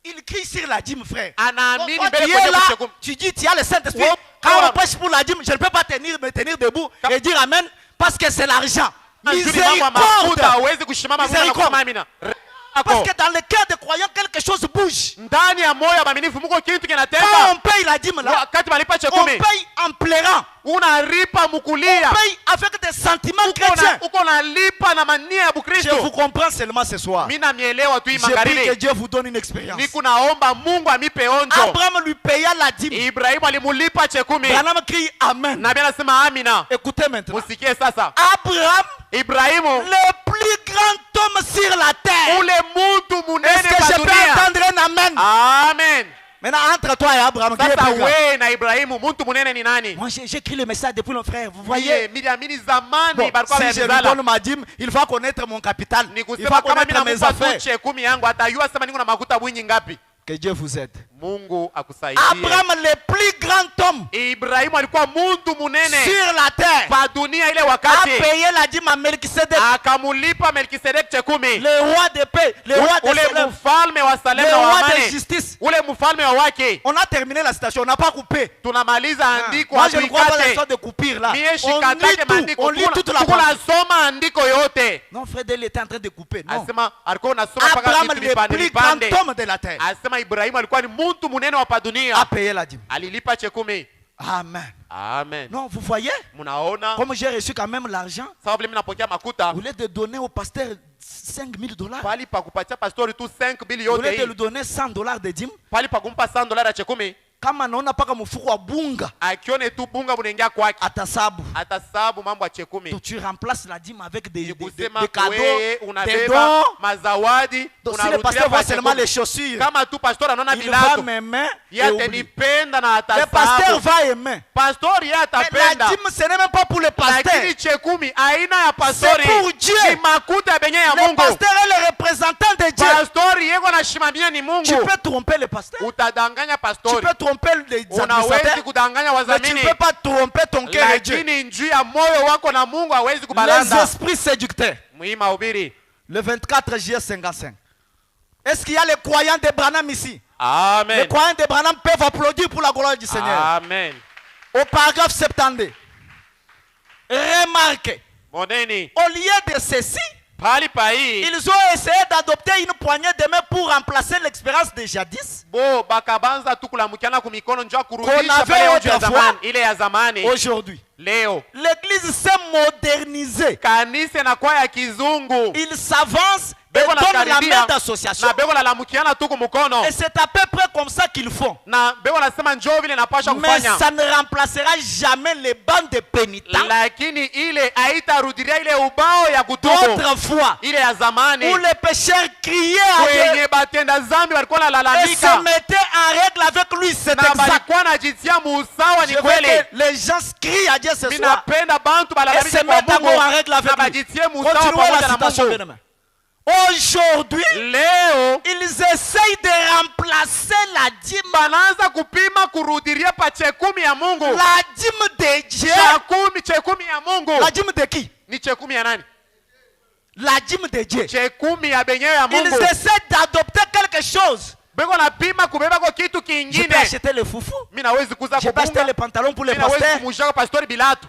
Il crie sur la dîme, frère.
Anaamini
Toi,
mbele
tu
kwenye
es là,
kuchekumi.
tu dis, tu as le Saint-Esprit.
Ouais,
Quand
ouais.
on prêche pour la dîme, je ne peux pas me tenir debout et dire Amen parce que c'est l'argent.
Njuri mambo ya
Miséricorde.
mafuta hawezi kushimama Mungu na
Miséricorde.
kusema amina.
Parce que dans le cœur des croyants, quelque chose bouge.
Ndani ya moyo wa waaminifu Mungu kitu
Quand
kinatenda.
on paye la dîme là,
Wakati malipa
on
chekumi
paye en pleurant.
unalipa
On
mkulia.
paye avec des sentiments chrétiens.
Uko nalipa na mania ya
Je vous
Bukristo.
comprends seulement ce soir.
Mimi namielewa tu hii
Je prie que
magharibi.
Dieu vous donne une expérience.
Niko naomba Mungu amipe onjo.
Abraham lui paya la dîme.
Ibrahimu alimulipa chekumi.
Branham crie Amen.
Nabii anasema amina.
Écoutez maintenant.
Musikie sasa.
Abraham,
Ibrahimu
le plus grand homme sur la terre.
ule muntu munene
Est-ce que
kwa
je peux
dunia.
entendre un Amen?
Amen.
Maintenant, entre toi et Abraham, qui est
Sasa
plus grand?
we na Ibrahimu muntu munene ni nani?
Moi, j'ai écrit le message depuis le frère. Vous
Voyez,
voyez?
miliamini zamani
Bon,
balikuwa
si je lui
bayamizala.
donne ma dîme, il va connaître mon capital.
Ni
Il
kusema
va
kama mimi
connaître mes
namupa tu
affaires.
chekumi yangu atayua sema niko na makuta bwinyi ngapi.
Que Dieu vous aide.
Mungu akusaidie.
Abraham, le plus grand homme
Ibrahimu alikuwa muntu munene
sur la terre,
pa dunia ile
a
wakati,
payé la dîme à Melchisedec,
akamulipa Melkisedeki chekumi,
le roi de paix, le roi de
ule
Salem,
mfalme wa Salem
le
na wa
roi de
amani,
justice.
ule mfalme wa wake.
On a terminé la citation, on n'a pas coupé.
Tunamaliza andiko
Moi, je ne crois pas à
hatuikate.
l'histoire de coupure là.
Mie
On
shikatake
lit tout,
maandiko.
on lit toute la parole.
Tunasoma andiko yote.
Non, frère, il était en train de couper. Non.
Asema alikuwa unasoma mpaka
Abraham,
vitu
le
vipande
plus grand
vipande.
homme de la terre,
Asema Ibrahimu alikuwa ni muntu munene wa pa dunia,
a payé la dîme.
alilipa chekumi.
Amen.
Amen.
Non, vous voyez,
Munaona
comme j'ai reçu quand même l'argent,
sababu mimi napokea makuta,
au lieu de donner au pasteur $5,000,
pali pa kupatia pastori tu 5 bili
au lieu
yote
de
hii,
lui donner $100 de dîme,
pali pa kumpa $100 ya chekumi,
kama anaona paka mfuko wa bunga
akione tu bunga bunaingia kwake,
atasabu.
atasababu mambo ya chekumi.
Donc tu remplaces la dîme avec des
Kusema
cadeaux,
wewe
des
unabeba
dons.
mazawadi,
Donc si le
unarudia
pasteur voit
pa
seulement
chekumi.
les chaussures,
Kama tu pastori anaona
il va
vilato,
m'aimer et
yeye
oublie.
atanipenda na
Le pasteur
atasabu.
va aimer.
Pastori yeye
Mais la
atapenda.
dîme, ce n'est même pas pour le pasteur.
Lakini chekumi aina ya pastori
C'est pour Dieu.
ni makuta ya benye ya
Le
Mungu.
pasteur est le représentant de Dieu.
Pastori yeko anashimamia ni
Tu
Mungu.
peux tromper le pasteur.
Utadanganya
Tu
pastori,
peux tromper les
unawezi
administrateurs.
kudanganya
Mais tu
wazamini,
ne peux pas tromper ton cœur et Dieu.
lakini njuu ya moyo wako na Mungu hawezi
Les
kubalanda.
esprits séducteurs.
Muhimu ubiri.
Le 24 juillet 55. Est-ce qu'il y a les croyants de Branham ici? Les
Amen.
croyants de Branham peuvent applaudir pour la gloire du Seigneur.
Amen.
Au paragraphe 72. Remarquez,
Moneni,
au lieu de ceci,
pali pa hii,
ils ont essayé d'adopter une poignée de main pour remplacer l'expérience de jadis.
bo bakabanza tu kulamukiana kumikono njoo
Qu'on
kurudisha
avait
pale ya
autrefois.
zamani, ile ya zamani.
Aujourd'hui,
Leo
l'église s'est modernisée.
kanisa inakuwa ya kizungu,
Il s'avance et
beko
donne la main
nakaribia
d'association.
na beko nalamukiana tu kumukono,
Et c'est à peu près comme ça qu'ils font.
na beko nasema njoo vile napasha
Mais
kufanya,
ça ne remplacera jamais les bandes de pénitents
lakini ile haitarudilia ile ubao ya kutubu
d'autrefois,
ile ya zamani
où les pécheurs criaient à Dieu
kwenye batenda zambi walikuwa
et se
nalalamika
mettaient en règle avec lui. C'est
na
exact.
balikuwa najitia muusawa. Ni
Je veux
kweli,
que les gens crient à Dieu ce
mimi
soir
napenda bantu
et
balalamike
se
kwa
mettent encore en
Mungu
règle
na
avec lui.
bajitie muusawa
Continuons
pamoja
la
na
citation,
Mungu.
bien-aimés. Aujourd'hui,
Leo
ils essayent de remplacer la dîme,
banaanza kupima kurudiria pa chekumi ya Mungu.
la dîme de Dieu.
Chekumi ya Mungu
La dîme de qui?
ni chekumi ya nani?
La dîme de Dieu.
Chekumi ya benyewe ya
Ils
Mungu.
essaient d'adopter quelque chose.
Beko napima kubeba kwa kitu
Je peux
kingine.
acheter le foufou.
Mimi nawezi kuuza
Je peux acheter
kubunga,
les pantalons pour les
mimi nawezi
pasteurs.
kumujaka pastori bilatu.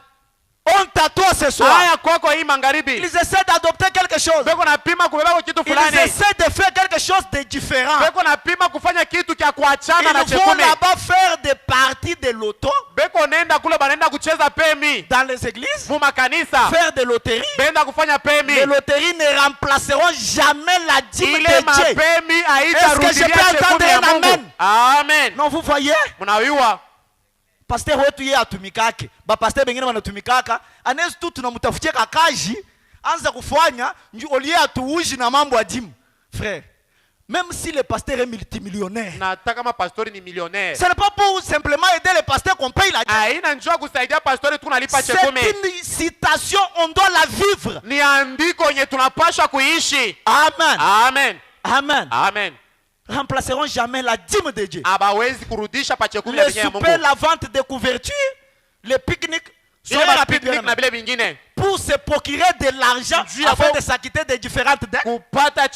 Honte à toi ce soir.
Haya kwako hii magharibi.
Ils essaient d'adopter quelque chose.
Beko napima kubeba kwa kitu
Ils
fulani.
essaient de faire quelque chose de différent.
Beko napima kufanya kitu kya kuachana na
Ils vont
chekumi.
là-bas faire des parties de loto
Beko nenda kule banaenda kucheza pemi
dans les églises,
mu makanisa.
faire des loteries.
Benda kufanya pemi.
Les loteries ne remplaceront jamais la dîme
Ile
de Dieu.
mapemi
Est-ce que
haitarudilia
je peux
chekumi
entendre
ya
un
Mungu.
amen?
Amen.
Non, vous voyez?
Mnajua
Pasteur wetu yeye atumikake, bapasteur bengine wanatumikaka, anaweza tu tunamtafutia kakaji anza kufanya olie atuuji na mambo ya dîme. Frère, même si le pasteur est multimillionnaire,
nataka kama pastori ni millionnaire.
ce n'est pas pour simplement aider le pasteur qu'on paye la dîme.
Haina njoo kusaidia pastori tunalipa
C'est
chekumi.
une citation, on doit la vivre.
Ni andiko yenye tunapaswa kuishi.
Amen.
Amen.
Amen.
Amen.
Remplaceront jamais la dîme de Dieu.
Abawezi kurudisha pa chekumi ya
Le
benye ya Mungu.
souper, la vente de couverture, le pique-nique,
Ile
soyez rapides,
mapiknik na
bien-aimés.
bile vingine.
Pour se procurer de l'argent
Dieu a
afin
fait-
de s'acquitter des différentes dettes.
Kupata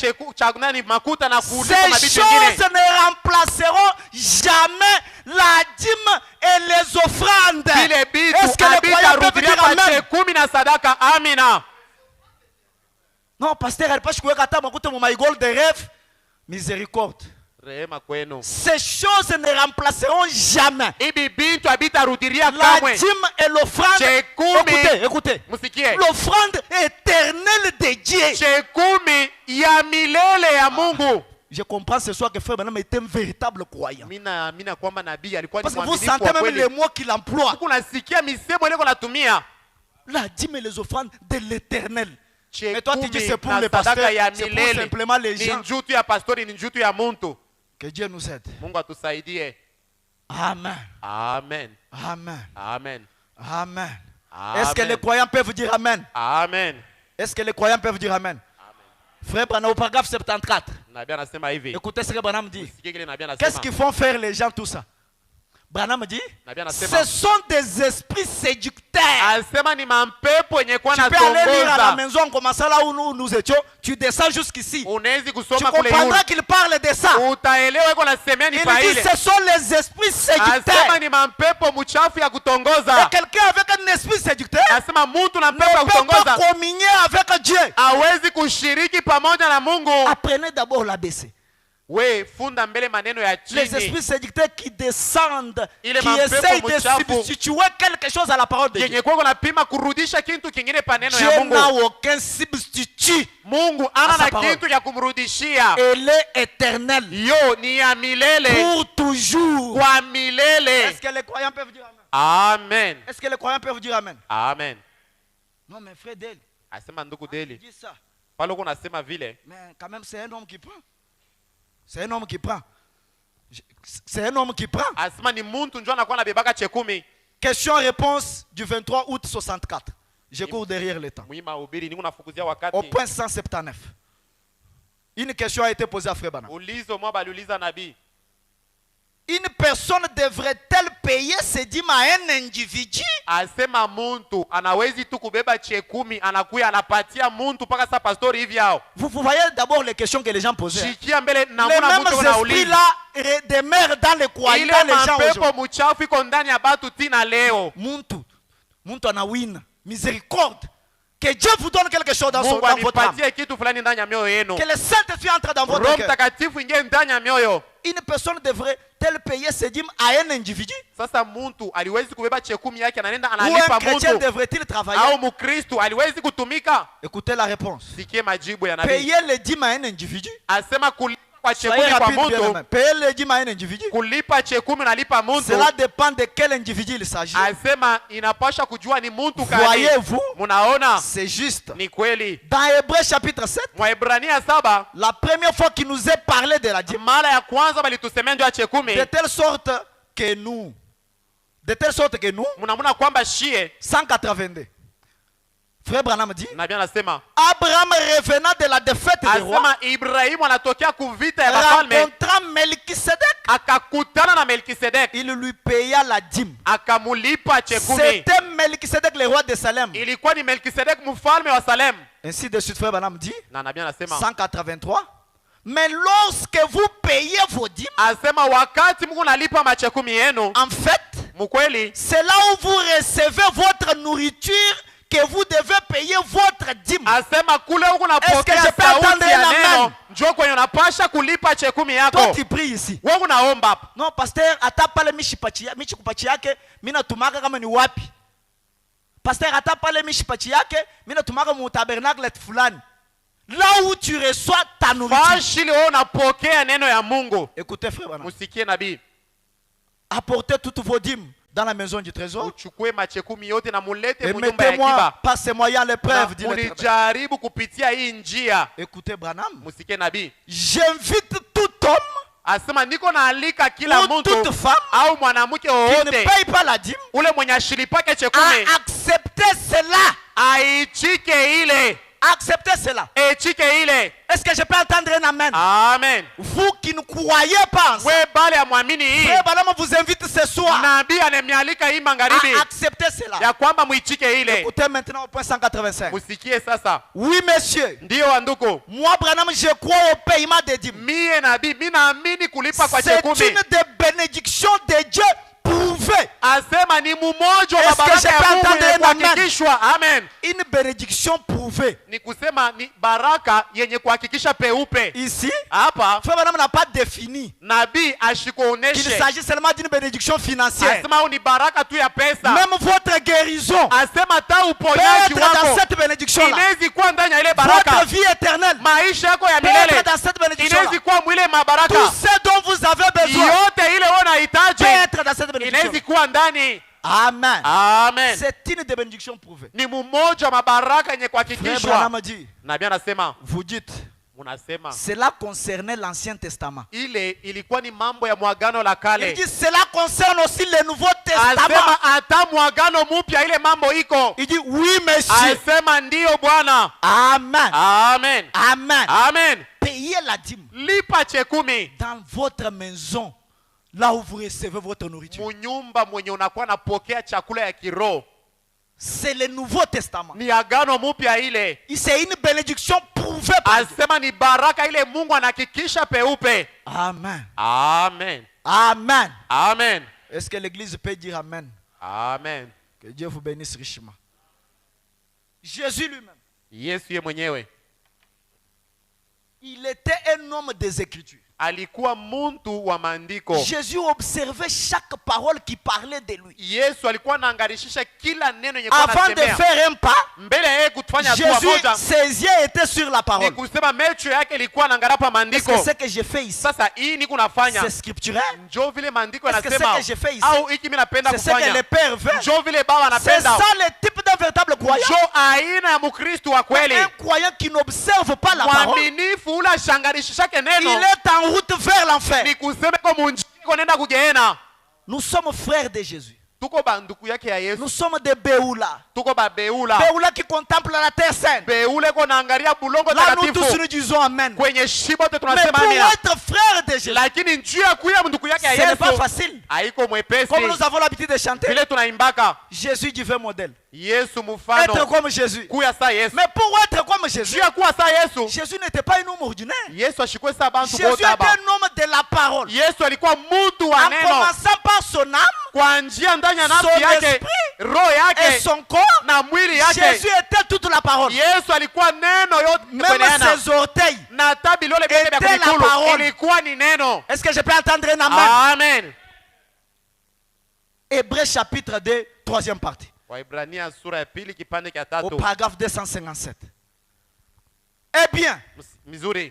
nani makuta na kulipa
Ces
mabitu
choses
mengine.
ne remplaceront jamais la dîme et les offrandes.
Vile
Est-ce
bitu
que les croyants peuvent
habitarudilia
dire
pa
amen?
chekumi na sadaka. Amina.
Non, pasteur, elle pas kuweka hata makuta mu maigol de rêve. Miséricorde.
Rehema kwenu.
Ces choses ne remplaceront jamais
Ibi bintu habitarudilia
la
kamwe.
dîme et l'offrande.
Chekumi.
Écoutez, écoutez.
Musikie.
L'offrande éternelle de Dieu.
Chekumi ya milele ya Mungu.
Je comprends ce soir que Frère Branham était un véritable croyant.
Mina kwamba nabii alikuwa ni
Parce que vous
mwaminifu
sentez
wa
même
kweli.
les mots qu'il emploie.
Kunasikia misemo ile natumia.
La dîme et les offrandes de l'éternel. Mais toi tu dis
Chekumi
c'est pour
na
les pasteurs,
sadaka ya
c'est pour
milele.
simplement les
Ni
gens.
njutu ya pastori, ni njutu ya muntu.
Que Dieu nous aide.
Mungu atusaidie.
Amen.
Amen.
Amen.
Amen.
Amen.
Amen.
Est-ce que les croyants peuvent dire Amen?
Amen.
Est-ce que les croyants peuvent dire Amen? Frère Branham, au paragraphe 74.
Nabii anasema hivi.
Écoutez ce que Branham dit.
Usikie kile nabii anasema.
Qu'est-ce qu'ils font faire les gens tout ça? Branham dit,
Nabii anasema.
ce sont des esprits séducteurs.
Asema ni mampepo yenye kwa
Tu peux aller lire à la
natongoza.
maison, en commençant là où nous étions, tu descends jusqu'ici.
Unawezi
Tu
kusoma kule
comprendras
yule.
qu'il parle de ça.
Utaelewa iko nasemea ni
Il
pa
dit,
ile.
ce sont les esprits séducteurs.
Asema ni mampepo mchafu ya
Et
kutongoza.
quelqu'un avec un esprit séducteur
Asema mtu na
ne
pepo ya
peut pas
kutongoza
communier avec Dieu.
hawezi kushiriki pamoja na Mungu.
Apprenez d'abord l'ABC.
We funda mbele maneno ya
Les
chini.
esprits séducteurs qui descendent,
Il est
qui
mampepo
essayent de
mchafu.
substituer quelque chose à la parole de Dieu.
Yenye kwako napima kurudisha kitu kingine pa neno ya
Dieu n'a
Mungu.
aucun substitut.
Mungu
À
ana
sa
na
parole.
kitu ya kumrudishia.
Elle est éternelle.
Yo ni ya milele
Pour toujours.
kwa milele.
Est-ce que les croyants peuvent dire Amen?
Amen.
Est-ce que les croyants peuvent dire Amen?
Amen.
Non, mais frère Del,
Asema ndugu
il
Deli.
dit ça.
Pale uko nasema vile.
Mais quand même, c'est un homme qui prend. C'est un homme qui prend. C'est un homme qui prend.
Asema ni muntu njo anakuwa na bebaka chekumi.
Question-réponse du 23 août 64. Je cours derrière le temps.
Mwima ubiri ni unafukuzia
Au
wakati.
point 179. Une question a été posée à Frère Branham.
Ulizo mwa baliuliza nabii.
Une personne devrait-elle payer ses dîmes à un individu?
Asema muntu anawezi tu kubeba chekumi anakuya anapatia muntu mpaka sa pastori hivi hao.
Vous voyez d'abord les questions que les gens posaient.
Shikia mbele
Les
namuna
mêmes
mtu unauliza.
esprits-là demeurent dans les croyants,
Ile
dans les gens aujourd'hui.
mapepo mchafu iko ndani ya batu tina leo.
Muntu anawina. Miséricorde. Que Dieu vous donne quelque chose dans,
Mungu
dans votre âme.
anipatie kitu fulani ndani ya mioyo yenu.
Que le Saint-Esprit entre dans votre
Roho
cœur.
Mtakatifu ingie ndani ya mioyo.
Une personne devrait-elle payer ses dîmes à un individu?
Sasa muntu aliwezi kubeba chekumi yake anaenda
Ou un
analipa
chrétien
muntu.
devrait-il travailler?
Au mukristu aliwezi kutumika.
Écoutez la réponse.
Sikie majibu ya nabii.
Payer les dîmes à un individu?
Asema kulipa kwa
Soyez
chekumi kwa
rapide, bien
muntu.
aimé. Payer les dîmes à un individu?
Kulipa chekumi nalipa muntu.
Cela dépend de quel individu il s'agit.
Asema inapasha kujua ni muntu kani.
Voyez-vous?
Munaona?
C'est juste.
Ni kweli.
Dans Hébreux chapitre 7,
Mwaebrania 7
la première fois qu'il nous est parlé de la dîme,
mara ya kwanza balitusemea ndio ya chekumi.
de telle sorte que nous,
Munamuna kwamba shie
182, Frère Branham dit,
nabii anasema
Abraham revenant de la défaite des rois,
asema Ibrahimu anatokea kuvita ya bafalme
rencontrant Melchisedec,
akakutana na Melkisedek
il lui paya la dîme.
akamulipa chekumi.
C'était Melchisedec le roi de Salem.
Ilikuwa ni Melkisedek mfalme wa Salem.
Ainsi de suite, Frère Branham dit,
Na nabii anasema
183, mais lorsque vous payez vos dîmes,
asema wakati Mungu nalipa machekumi yenu,
en fait,
mkweli
c'est là où vous recevez votre nourriture que vous devez payer votre dîme.
asema kule huko
Est-ce que
napokea
je peux
sauti
entendre
ya
un amen?
neno, njoo kwenye unapasha kulipa chekumi
Toi
yako.
tu pries ici.
Wewe unaomba hapa.
Non, pasteur, ata pale michikupachi yake, mina tumaka kama ni wapi. Pasteur, ata pale michipachi yake, mina tumaka mu tabernacle fulani. Là où tu reçois ta nourriture.
Fashi leo unapokea neno ya Mungu.
Écoutez, frère Branham.
Musikie nabii.
Apportez toutes vos dîmes dans la maison du trésor.
Uchukue machekumi yote na mulete
Et
mu nyumba ya
mettez-moi
akiba.
par ces moyens l'épreuve, dit
Na
l'Éternel.
ulijaribu kupitia hii njia.
Écoutez, Branham.
Musikie nabii.
J'invite tout homme
Asema niko naalika kila
ou
mtu
toute femme
au mwanamke
qui ne
wowote
paye pas la dîme
ule mwenye ashilipake chekumi
à accepter cela.
aichike ile.
Acceptez cela.
Echike ile.
Est-ce que je peux entendre un amen?
Amen.
Vous qui ne croyez pas en ça,
We bale ya mwamini hii.
Frère Branham vous invite ce soir
Nabii anemialika hii magharibi
à accepter cela.
ya kwamba muichike ile.
Écoutez maintenant au point 185.
Musikie sasa.
Oui, monsieur.
Ndiyo wanduku.
Moi, Branham, je crois au paiement des dîmes.
Mie nabii, mi naamini kulipa kwa
C'est
chekumi.
une des bénédictions de Dieu prouvée.
Asema ni mumoja wa
Est-ce que
mabaraka
je
ya
peux
Mungu
entendre
yenye
un amen?
kuhakikishwa. Amen.
Une bénédiction prouvée.
Ni kusema ni baraka yenye kuhakikisha peupe.
Ici,
Hapa
Frère Branham n'a pas défini
nabii
qu'il
ashikuoneshe.
s'agit seulement d'une bénédiction financière.
Asema ni baraka tu ya pesa.
Même votre guérison
Asema ta
peut
uponyaji
être dans
wako
cette bénédiction-là.
inawezi kuwa ndani ya ile
Votre
baraka.
vie éternelle
Maisha yako ya
peut être
milele
dans cette bénédiction-là.
inawezi kuwa mwile mabaraka.
Tout ce dont vous avez besoin
Yote ile wewe unahitaji
peut être dans cette bénédiction.
inawezi kuwa ndani.
Amen.
Amen.
C'est une des bénédictions prouvées.
Ni mmoja wa mabaraka yenye
Frère
kuhakikishwa.
Branham dit,
Nabii anasema,
vous dites,
munasema
cela concernait l'Ancien Testament.
ile ilikuwa ni mambo ya mwagano la
Il
kale.
dit, cela concerne aussi le Nouveau
Testament.
asema hata mwagano mupya ile mambo iko.
Il dit oui, monsieur.
Asema ndiyo Bwana.
Amen.
Amen.
Amen.
Amen.
Payez la dîme
Lipa chekumi
dans votre maison, là où vous recevez votre nourriture.
munyumba mwenye unakuwa napokea chakula ya kiroho.
C'est le Nouveau Testament.
Ni agano mupya ile.
C'est une bénédiction prouvée par Dieu.
Asema ni baraka ile Mungu anahakikisha peupe.
Amen.
Amen.
Amen.
Amen.
Est-ce que l'église peut dire Amen?
Amen.
Que Dieu vous bénisse richement. Jésus lui-même,
Yesu ye mwenyewe
il était un homme des Écritures.
alikuwa muntu wa maandiko.
Jésus observait chaque parole qui parlait de lui.
Yesu alikuwa anaangarishisha kila neno yenye
Avant de faire un pas,
mbele ya yeye kufanya hatua
Jésus,
moja.
ses yeux étaient sur la
Ni
parole.
kusema macho yake ilikuwa anaangalia pa
Est-ce
maandiko.
que ce que j'ai fait ici,
Sasa hii niko nafanya
c'est scripturel?
njoo vile maandiko
Est-ce que
yanasema,
ce que j'ai fait ici,
au hiki mimi napenda
c'est ce que
kufanya
le Père veut?
njoo vile Baba
C'est
anapenda.
ça le type d'un véritable croyant.
Njoo aina ya Mkristo wa kweli,
Un croyant qui n'observe pas la parole,
mwaminifu ule ashangarishishake
il
neno.
est en route vers l'enfer.
Ni kusema kwa munjiko nenda kugeena.
Nous sommes frères de Jésus.
Tuko banduku yake ya Yesu,
Nous sommes des Béoula.
tuko babeula.
Béoula qui contemplent la terre sainte.
Beule ko naangalia bulongo
Là, nous tous
takatifu.
nous disons Amen.
Kwenye shibo te
Mais
tunasema
pour
amina.
être frère de Jésus,
Lakini njia ya kuya ndugu yake ya
ce n'est pas
Yesu
facile.
haiko mwepesi.
Comme nous avons l'habitude de chanter,
Vile tunaimbaka
Jésus divin modèle.
Yesu
Être
mfano
comme Jésus.
kuya sa Yesu.
Mais pour être comme Jésus,
Njia kuwa sa Yesu,
Jésus n'était pas un homme ordinaire.
Yesu ashikwe sa bantu
Jésus
bote
était
hapa.
un homme de la parole.
Yesu alikuwa mtu wa
En
neno
commençant par son âme
kwa njia ndani ya
Son
nafsi yake,
esprit
roho
et
yake
son corps.
na mwili yake.
Jésus était toute la parole.
Yesu alikuwa neno yote
Même
kweneana.
ses orteils.
Na hata bilole vile vya
était la
kumikulu
parole.
ilikuwa ni neno.
Est-ce que je peux entendre un Amen?
Amen.
Hébreux chapitre 2, troisième partie.
Waibrania sura ya pili kipande cha
Au
tatu.
paragraphe 257. Eh bien,
Mizuri.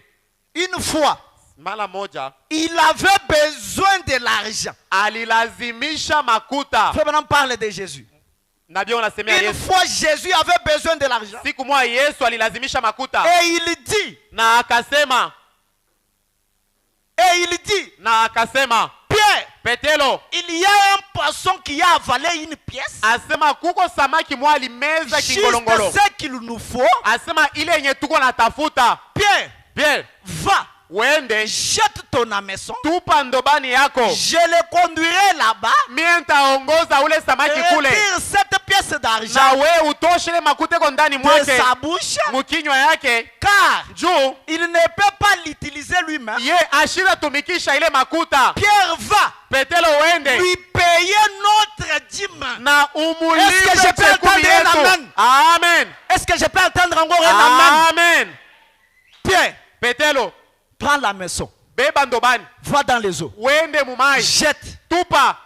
une fois,
Mara moja
il avait besoin de l'argent.
alilazimisha makuta.
Frère, maintenant parle de Jésus.
Nabii unasemea
Une
Yesu.
fois, Jésus avait besoin de l'argent.
Siku moja Yesu alilazimisha makuta
Et il dit,
na akasema
Pierre,
Petelo,
il y a un poisson qui a avalé une pièce.
asema kuko samaki mwa alimeza
Juste
kingolongolo.
ce qu'il nous faut.
Asema ile yenye tuko natafuta.
Pierre,
Pierre,
va,
wende
jette ton hameçon.
tupa ndobani yako.
Je le conduirai là-bas.
Mie nitaongoza ule samaki kule.
Retire cette pièce
Na
d'argent
we utoshe ile makuta ko ndani
de
mwake.
sa bouche.
Mukinywa yake.
Car
Juu
il ne peut pas l'utiliser lui-même.
ye ashira tumikisha ile makuta.
Pierre va
Petelo wende
lui payer notre dîme.
na umulipe
Est-ce que je peux
chekumi
entendre un
yetu.
amen?
Amen.
Est-ce que je peux entendre encore un amen?
Amen.
Pierre,
Petelo,
prends la maison.
beba ndobani.
Va dans les eaux.
Wende mumai.
Jette.
Tupa.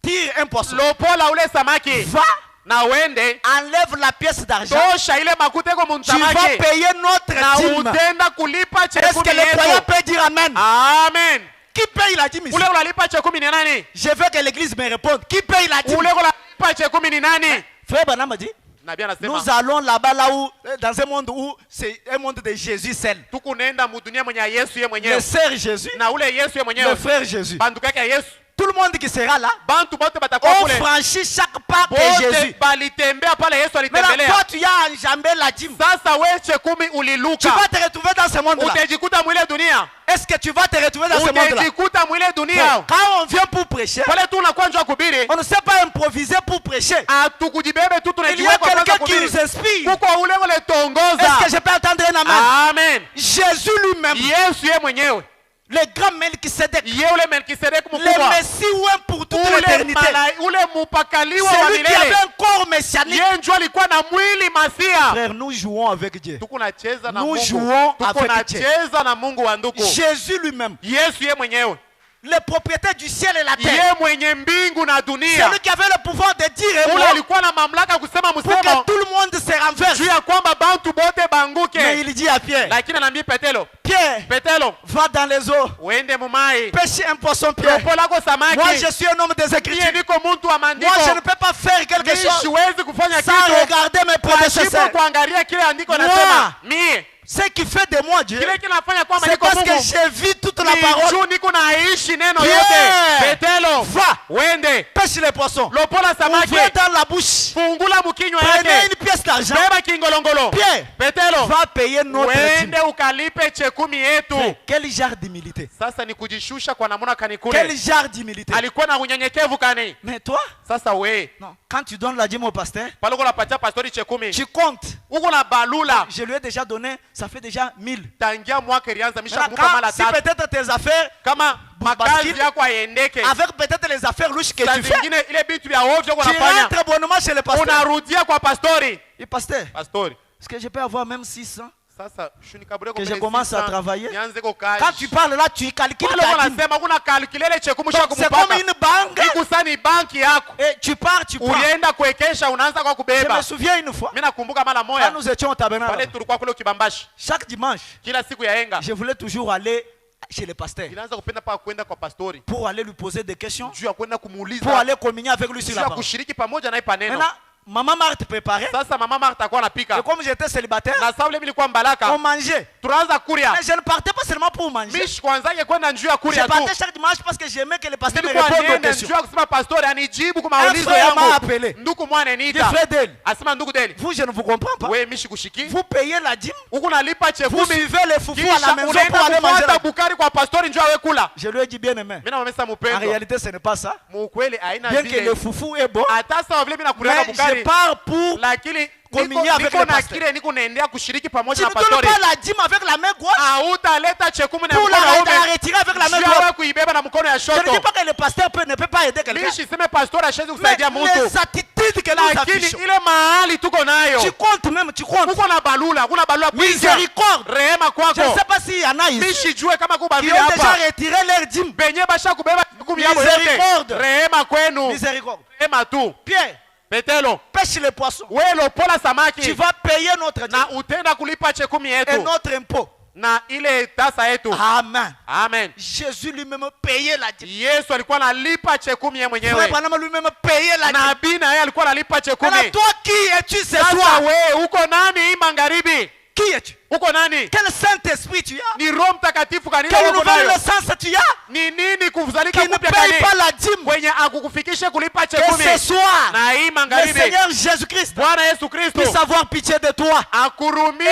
Tire un poisson.
Lopola ule samaki.
Va.
Na wende.
Enlève la pièce d'argent.
Tosha ile makuta ko
Tu vas
muntamaki.
payer notre
Na
dîme.
utenda kulipa
Est-ce
chekumi
que le croyant
yetu.
peut dire amen?
Amen.
Qui paye la dîme ici?
Ule unalipa chekumi ni nani?
Je veux que l'église me réponde. Qui paye la dîme?
Ule unalipa chekumi ni nani?
Frère Branham a dit,
Nabii anasema
nous allons là-bas, là où, dans un monde où c'est un monde de Jésus seul.
tukunenda mudunia mwenye Yesu ye
Le
mwenyewe.
Sœur Jésus,
Na ule Yesu ye
le
mwenyewe.
frère Jésus.
Banduka yake ya Yesu.
Tout le monde qui sera là,
Bantu bote batakuwa
on
kule.
franchit chaque pas de
Bote
Jésus.
balitembea pale Yesu
Maintenant,
alitembelea.
toi, tu as enjambé la dîme.
Sasa we chekumi
Tu
uliluka.
vas te retrouver dans ce monde-là.
Utajikuta mwile dunia.
Est-ce que tu vas te retrouver dans ce monde-là?
Utajikuta mwile dunia.
Quand on vient pour prêcher,
Pale tu unakuwa njoo kuhubiri.
on ne sait pas improviser pour prêcher.
Atukujibebe tu
Il y
tunajiweka
a
kwa kwanza
quelqu'un qui
kuhubiri.
nous inspire.
Kuko ule ule
Est-ce
tongoza.
que je peux entendre un amen?
Amen.
Jésus lui-même,
Yesu ye mwenyewe.
le grand Melchisedec,
Ye ule Melkisedeki
le
mkubwa.
Messie ouin pour toute
Ule
l'éternité.
ule mupakaliwa wa
Celui qui avait
milele.
un corps messianique.
Ye njoo alikuwa na mwili masia.
Frère, nous jouons avec Dieu.
Tuko nacheza na
Nous
Mungu.
jouons
Tuko
avec Dieu.
nacheza na Mungu wa ndugu.
Jésus lui-même,
Yesu ye mwenyewe.
le propriétaire du ciel et la terre.
Ye mwenye mbingu na dunia.
Celui qui avait le pouvoir de dire et
Ule
moi
alikuwa na mamlaka kusema
pour
msemo
que tout le monde se renverse.
juu ya kwamba bantu bote
Mais
banguke.
il dit à Pierre,
Lakini anaambia Petelo,
Pierre,
Petelo,
va dans les eaux,
uende mumai.
pêche un poisson, Pierre.
Lopo lako samaki.
Moi, je suis un homme des
Mie
Écritures.
niko muntu wa maandiko.
Moi, je ne peux pas faire quelque
Mimi
chose
siwezi kufanya
sans
kitu
regarder mes
pasipo
prédécesseurs.
kuangalia kile andiko
Moi,
nasema. Mie
Ce qui fait de moi Dieu,
kile kinafanya kwamba
c'est
niko
parce que
Mungu
j'ai vu toute la
ni
parole.
juu niko naishi neno
Pierre,
yote. Petelo,
va,
wende
pêche les poissons.
lopola samaki,
Ouvrez dans la bouche.
fungula mkinywa
Prenez
yake,
une pièce d'argent.
beba kingolongolo.
Pierre,
Petelo,
va payer notre dîme.
wende ukalipe chekumi yetu.
Quel genre d'humilité?
Sasa ni kujishusha kwa namna kani kule.
Quel genre d'humilité?
Alikuwa na unyenyekevu kani.
Mais toi,
Sasa we,
non. Quand tu donnes la dîme au pasteur,
pale uko napatia pastori chekumi,
tu comptes.
uko na balula.
Je lui ai déjà donné, ça fait déjà 1000.
Tangia mwaka ilianza misha
Maintenant,
kumupa mara
si
tatu.
peut-être tes affaires,
Kama makazi
basket,
yako aiendeke,
avec peut-être les affaires louches que
saa
tu fais,
zingine ile bitu vya ovyo
tu
unafanya,
rentres bonnement chez le pasteur.
unarudia kwa pastori.
Et pasteur,
Pastori,
est-ce que je peux avoir même 600?
sasa shunikabure
Que je commence à travailler.
nianze ko kazi.
Quand tu parles là, tu calcules
Wale
ta dîme.
wanasema kuna kalkulele chekumi cha
Donc, c'est comme
kumupaka.
une banque.
Ikusani banki yako.
Et tu pars, tu prends.
Ulienda kuwekesha unaanza kwa
Je
kubeba.
me souviens une fois,
Mimi nakumbuka mara
quand
moja
nous étions au
pale
tabernacle,
tulikuwa kule kibambashi.
chaque dimanche,
Kila siku ya enga.
je voulais toujours aller chez le pasteur
Nilianza kupenda pa kwenda kwa pastori.
pour aller lui poser des questions,
Juu ya kwenda
pour
kumuuliza.
aller communier avec lui sur
Juu
la
ya
parole.
kushiriki pamoja naye paneno.
Maintenant, maman Marthe préparait.
Sasa mama Martha alikuwa
Et
anapika.
comme j'étais célibataire,
Na sababu mimi nilikuwa
on
mbalaka.
mangeait.
Tunaanza kuria.
Mais je ne partais pas seulement pour manger.
Mishi kwanza kwenda njuu ya
Je
kuria tu.
partais chaque dimanche parce que j'aimais que le pasteur me
Nilikuwa
réponde aux
niende
questions.
njuu ya kusema pastori anijibu kwa
Un
maulizo
frère m'a
yangu.
appelé.
Ndugu mwana
Dit
niita.
frère d'elle,
Asema ndugu deli.
vous, je ne vous comprends pas.
Wewe mishi kushiki.
Vous payez la dîme,
Huku nalipa
vous
chekumi.
suivez les foufous à la
Kisha
maison
unaenda
pour aller manger.
kufuata
là.
bukari kwa pastori njoo awe kula.
Je lui ai dit bien aimé.
Mimi namwambia
En
mpendo.
réalité, ce n'est pas ça.
Mukweli haina
Bien que
vile.
le foufou est bon,
Hata sawa vile mimi nakuriana
mais je
bukari.
pars pour
Lakini
communier avec
niko
le
na
pasteur.
kile niko naendea kushiriki
Tu
pamoja
ne
na
donnes
pastori.
pas la dîme avec la main gauche
Hautaleta chekumi na
pour
mkono wa
la
ume.
retirer avec la main
Juu
droite.
ya kuibeba na mkono ya
Je ne
shoto.
dis pas que le pasteur ne peut pas aider quelqu'un.
Mishi seme pastori ashezi
Mais
kusaidia mtu.
les attitudes que nous
Lakini
affichons,
ile mahali tuko nayo.
tu comptes même, tu comptes.
Uko na balula, kuna balula kwingi.
Miséricorde.
Rehema kwako.
Je ne sais pas s'il y en a ici
Mishi jue kama kuba
qui
vile
ont déjà
hapa.
retiré leur dîme.
Benye basha kubeba chekumi yabo yote.
Miséricorde.
Rehema kwenu.
Miséricorde.
Rehema tu.
Pierre,
Petelo.
pêche les poissons.
Wewe lopola
Tu
samaki.
vas payer notre dîme
Na utenda kulipa chekumi
et
yetu.
notre impôt.
Na ile tasa yetu.
Amen.
Amen.
Jésus lui-même payait la dîme.
Yesu alikuwa analipa chekumi yeye
Frère
mwenyewe.
Branham lui-même payait la dîme.
Nabii na yeye alikuwa analipa chekumi.
Alors toi, qui es-tu ce
Sasa
soir?
wewe uko nani hii magharibi?
Qui es-tu?
Uko nani?
Quel Saint-Esprit tu as?
Ni Roho Mtakatifu kanisa
Quelle
uko
nouvelle
nayo.
naissance tu as?
Ni nini kuzalika
Qui ne
kupya
paye
kani?
pas la dîme.
Kwenye akukufikishe kulipa
Que
chekumi.
ce soir,
Na hii
le
magharibi
Seigneur Jésus-Christ
Bwana Yesu Kristo
puisse avoir pitié de toi. Et puisse
akurumie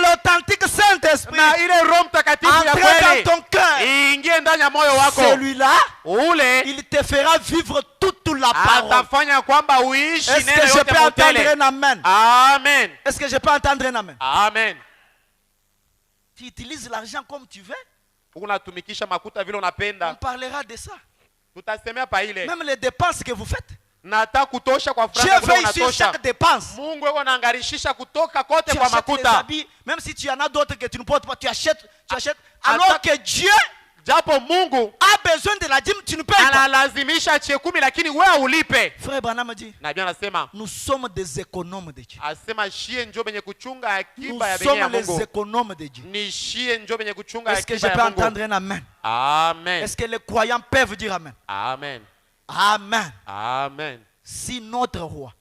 l'authentique Saint-Esprit
na ile Roho Mtakatifu ya
entrer
kweli
dans ton cœur.
iingie ndani ya moyo wako.
Celui-là,
Ule
il te fera vivre toute la parole.
atafanya kwamba uishi
Est-ce
neno
que je
yote
peux entendre
motele.
un amen?
Amen.
Est-ce que je peux entendre un amen?
Amen.
Tu utilises l'argent comme tu veux.
Unatumikisha makuta vile
On
unapenda.
parlera de ça.
Tutasemea pa ile.
Même les dépenses que vous faites.
Nataka kutosha kwa
Dieu
franga vile
veut ici
unatosha.
chaque dépense.
Mungu yuko anaangarishisha kutoka kote
Tu
kwa
achètes les
makuta.
habits, même si tu en as d'autres que tu ne portes pas, tu achètes. Alors que Dieu
Japo Mungu
a besoin de la dîme, tu ne payes pas.
analazimisha chekumi lakini wewe ulipe.
Frère Branham dit,
Nabii anasema
nous sommes des économes de Dieu.
asema shie njo benye kuchunga
Nous
akiba ya benye ya
sommes les
Mungu.
économes de Dieu.
Ni shie njo benye kuchunga
Est-ce que je
akiba
peux
ya Mungu.
entendre un amen?
Amen.
Est-ce que les croyants peuvent dire amen?
Amen.
Amen.
Amen.
Si notre roi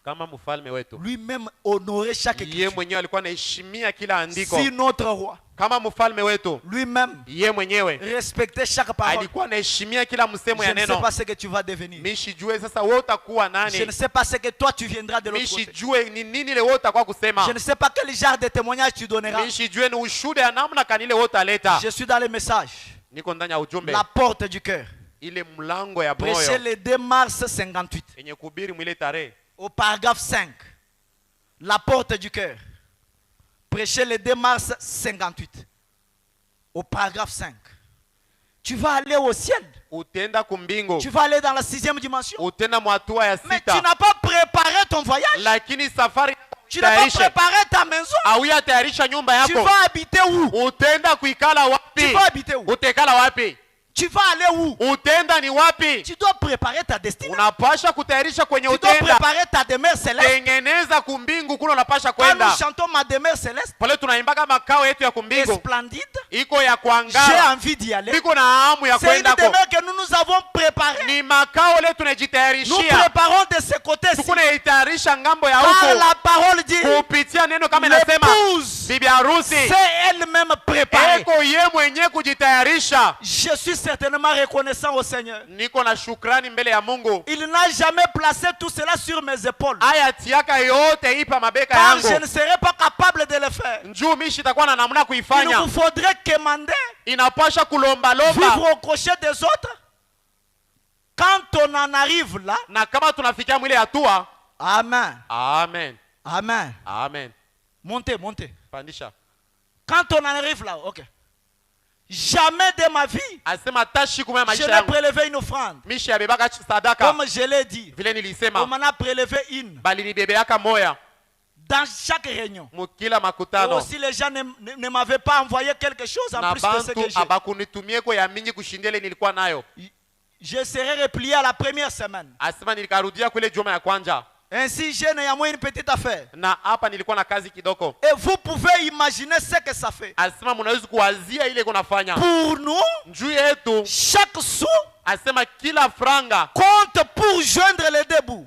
Kama mfalme wetu
lui-même honorait chaque
yeye
écriture,
mwenyewe alikuwa anaheshimia kila andiko.
si notre roi
Kama mfalme wetu
lui-même
yeye mwenyewe
respectait chaque parole,
alikuwa anaheshimia kila msemo
je
ya
ne sais
neno.
pas ce que tu vas devenir.
Mishijue sasa wewe utakuwa
Je
nani?
ne sais pas ce que toi tu viendras de l'autre côté.
Mishijue ni nini ile wewe utakuwa kusema.
Je ne sais pas quel genre de témoignage tu donneras.
Mishijue ni ushuhuda ya namna kanile wewe utaleta.
Je suis dans les messages.
Niko ndani ya ujumbe
La porte du cœur.
ile mlango ya
Prêché
moyo
le 2 mars 58.
yenye kuhubiri mwile tarehe
Au paragraphe 5. La porte du cœur. Prêché le 2 mars 58. Au paragraphe 5. Tu vas aller au ciel.
utenda kumbingu,
Tu vas aller dans la 6e dimension.
utenda mwatua ya
Mais tu
sita,
n'as pas préparé ton voyage.
lakini safari
Tu n'as pas
tayarishe
préparé ta maison.
auya tayarisha nyumba
Tu
yako.
vas habiter où?
Utenda kuikala
Tu
wapi?
vas habiter où?
Utekala wapi?
Tu vas aller où?
Utenda ni wapi?
Tu dois préparer ta destinée.
Unapasha kutayarisha kwenye
Tu dois
utenda.
préparer ta demeure céleste.
Tengeneza kumbingu kuna unapasha
Quand nous
kwenda.
chantons ma demeure céleste,
Pale tunaimbaga makao yetu ya
est
kumbingu.
splendide,
Iko ya
j'ai
kuangara.
envie d'y aller.
Niko na hamu ya
C'est une
kwenda ko.
demeure que nous avons préparée.
Ni makao le
Nous
tunajitayarishia.
préparons de ce côté-ci.
Tukunaitayarisha ngambo ya
Car
huko.
la parole dit,
Kupitia neno kama inasema
l'épouse
bibi harusi
c'est elle-même préparée.
eko ye mwenye kujitayarisha.
Je suis certainement reconnaissant au Seigneur.
Niko na shukrani mbele ya Mungu.
Il n'a jamais placé tout cela sur mes épaules.
Aya tiaka yote ipa mabeka
Car
yangu.
je ne serais pas capable de le faire.
Njoo mishi itakuwa na namna
Il
kuifanya.
vous faudrait quémander,
Inapasha kulomba lomba.
vivre au crochet des autres. Quand on en arrive là,
Na kama tunafikia mwile hatua,
amen,
amen.
amen.
Amen.
Montez, montez.
Pandisha.
Quand on en arrive là, ok. Jamais de ma vie,
Asema tashi kumaya
je
maisha
n'ai
yangu.
prélevé une offrande.
Mishi ya bebaka sadaka.
Comme je l'ai dit,
Vile
on
nilisema.
m'en a prélevé une.
Bali nibebeaka moya.
Dans chaque réunion.
Mukila
Et
makutano.
aussi les gens ne m'avaient pas envoyé quelque chose en
Na
plus de ce
bantu
que j'ai.
abakunitumie ya mingi kushindia ile nilikuwa nayo.
Je serai replié à la première semaine.
Asema nilikarudia kule juma ya kwanja.
Ainsi, j'ai néanmoins une petite affaire.
Na hapa nilikuwa na kazi kidogo.
Et vous pouvez imaginer ce que ça fait.
Asema mnaweza kuwazia ile kunafanya.
Pour nous,
Njuu yetu
chaque sou
asema kila franga
compte pour joindre les deux bouts.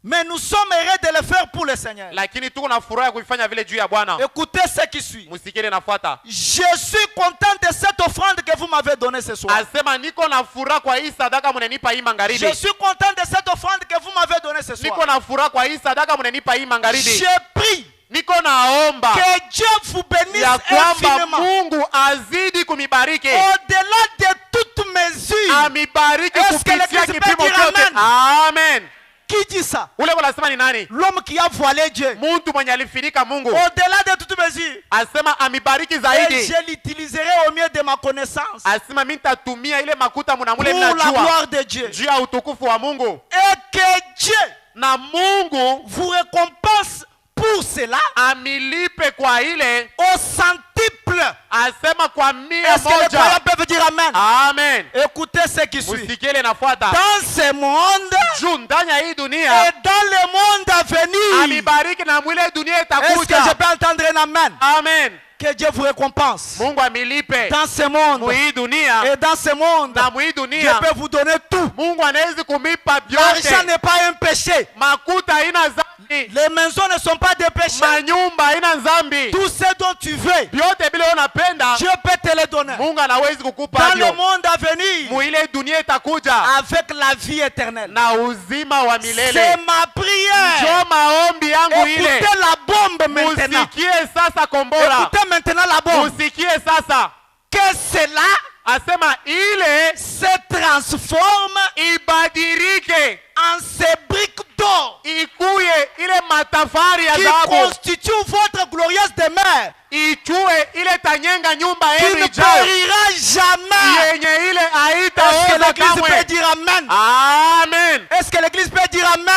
Mais nous sommes heureux de le faire pour le Seigneur.
lakini tuko na furaha ya kuifanya vile juu ya Bwana.
Écoutez ce qui suit.
Musikile nafuata.
Je suis content de cette offrande que vous m'avez donnée ce soir.
Asema niko na furaha kwa hii sadaka mnanipa hii magharibi.
Je suis content de cette offrande que vous m'avez donnée ce soir.
Niko na furaha kwa hii sadaka mnanipa hii magharibi.
Je prie
Niko naomba
que Dieu vous bénisse
ya kwamba
infiniment.
Mungu azidi kumibariki.
Au-delà de toute mesure.
Amibariki
Est-ce que
kupitia
l'Église peut
kipimo
dire
chote.
amen?
Amen.
Qui dit ça?
Ule wanasema ni nani?
L'homme qui a voilé Dieu.
Mtu mwenye alifinika Mungu.
Au-delà de toute mesure.
Asema amibariki
Et
zaidi.
je l'utiliserai au mieux de ma connaissance.
Asema mimi nitatumia ile makuta mnamule
Pour la
mnajua.
gloire de Dieu.
Juu ya utukufu wa Mungu.
Et que Dieu
Na Mungu
vous récompense pour cela
amilipe kwa ile.
au centuple.
Asema kwa 100
Est-ce que les croyants
moja.
peuvent dire amen?
Amen.
Écoutez ce qui suit.
Musikile nafuata.
Dans ce monde
Juu ndani ya hii
et
dunia
dans le monde à venir.
amibariki na mwile dunia
Est-ce que je
itakuja.
peux entendre un amen?
Amen.
Que Dieu vous récompense.
Mungu amilipe
Dans ce monde
muhii dunia
et dans ce monde,
na muhii
Dieu
dunia.
peut vous donner tout.
Mungu anaweza kumipa
L'argent
vyote.
n'est pas un péché.
Makuta haina dhambi.
Les maisons ne sont pas des péchés.
Manyumba haina dhambi.
Tout ce dont tu veux,
Vyote vile unapenda
Dieu peut te le donner.
Mungu anaweza kukupa
Dans le
hivyo.
monde à venir,
Muile dunia itakuja
avec la vie éternelle.
na uzima wa
C'est
milele.
ma prière.
Njoo maombi yangu ile.
Écoutez la bombe maintenant.
Musikie sasa kombora.
Écoutez maintenant la bombe.
Musikie sasa.
Que cela
Asema ile
se transforme
ibadilike.
en ces briques d'or
Ikuye ile matafari ya
qui
dhahabu.
constituent votre glorieuse demeure,
Ichue ile tanyenga nyumba
qui
yenu
ne
ijayo.
périra jamais.
Yenye ile
Est-ce que
haitaoza
l'église peut
kamwe.
dire amen?
Amen.
Est-ce que l'église peut dire amen?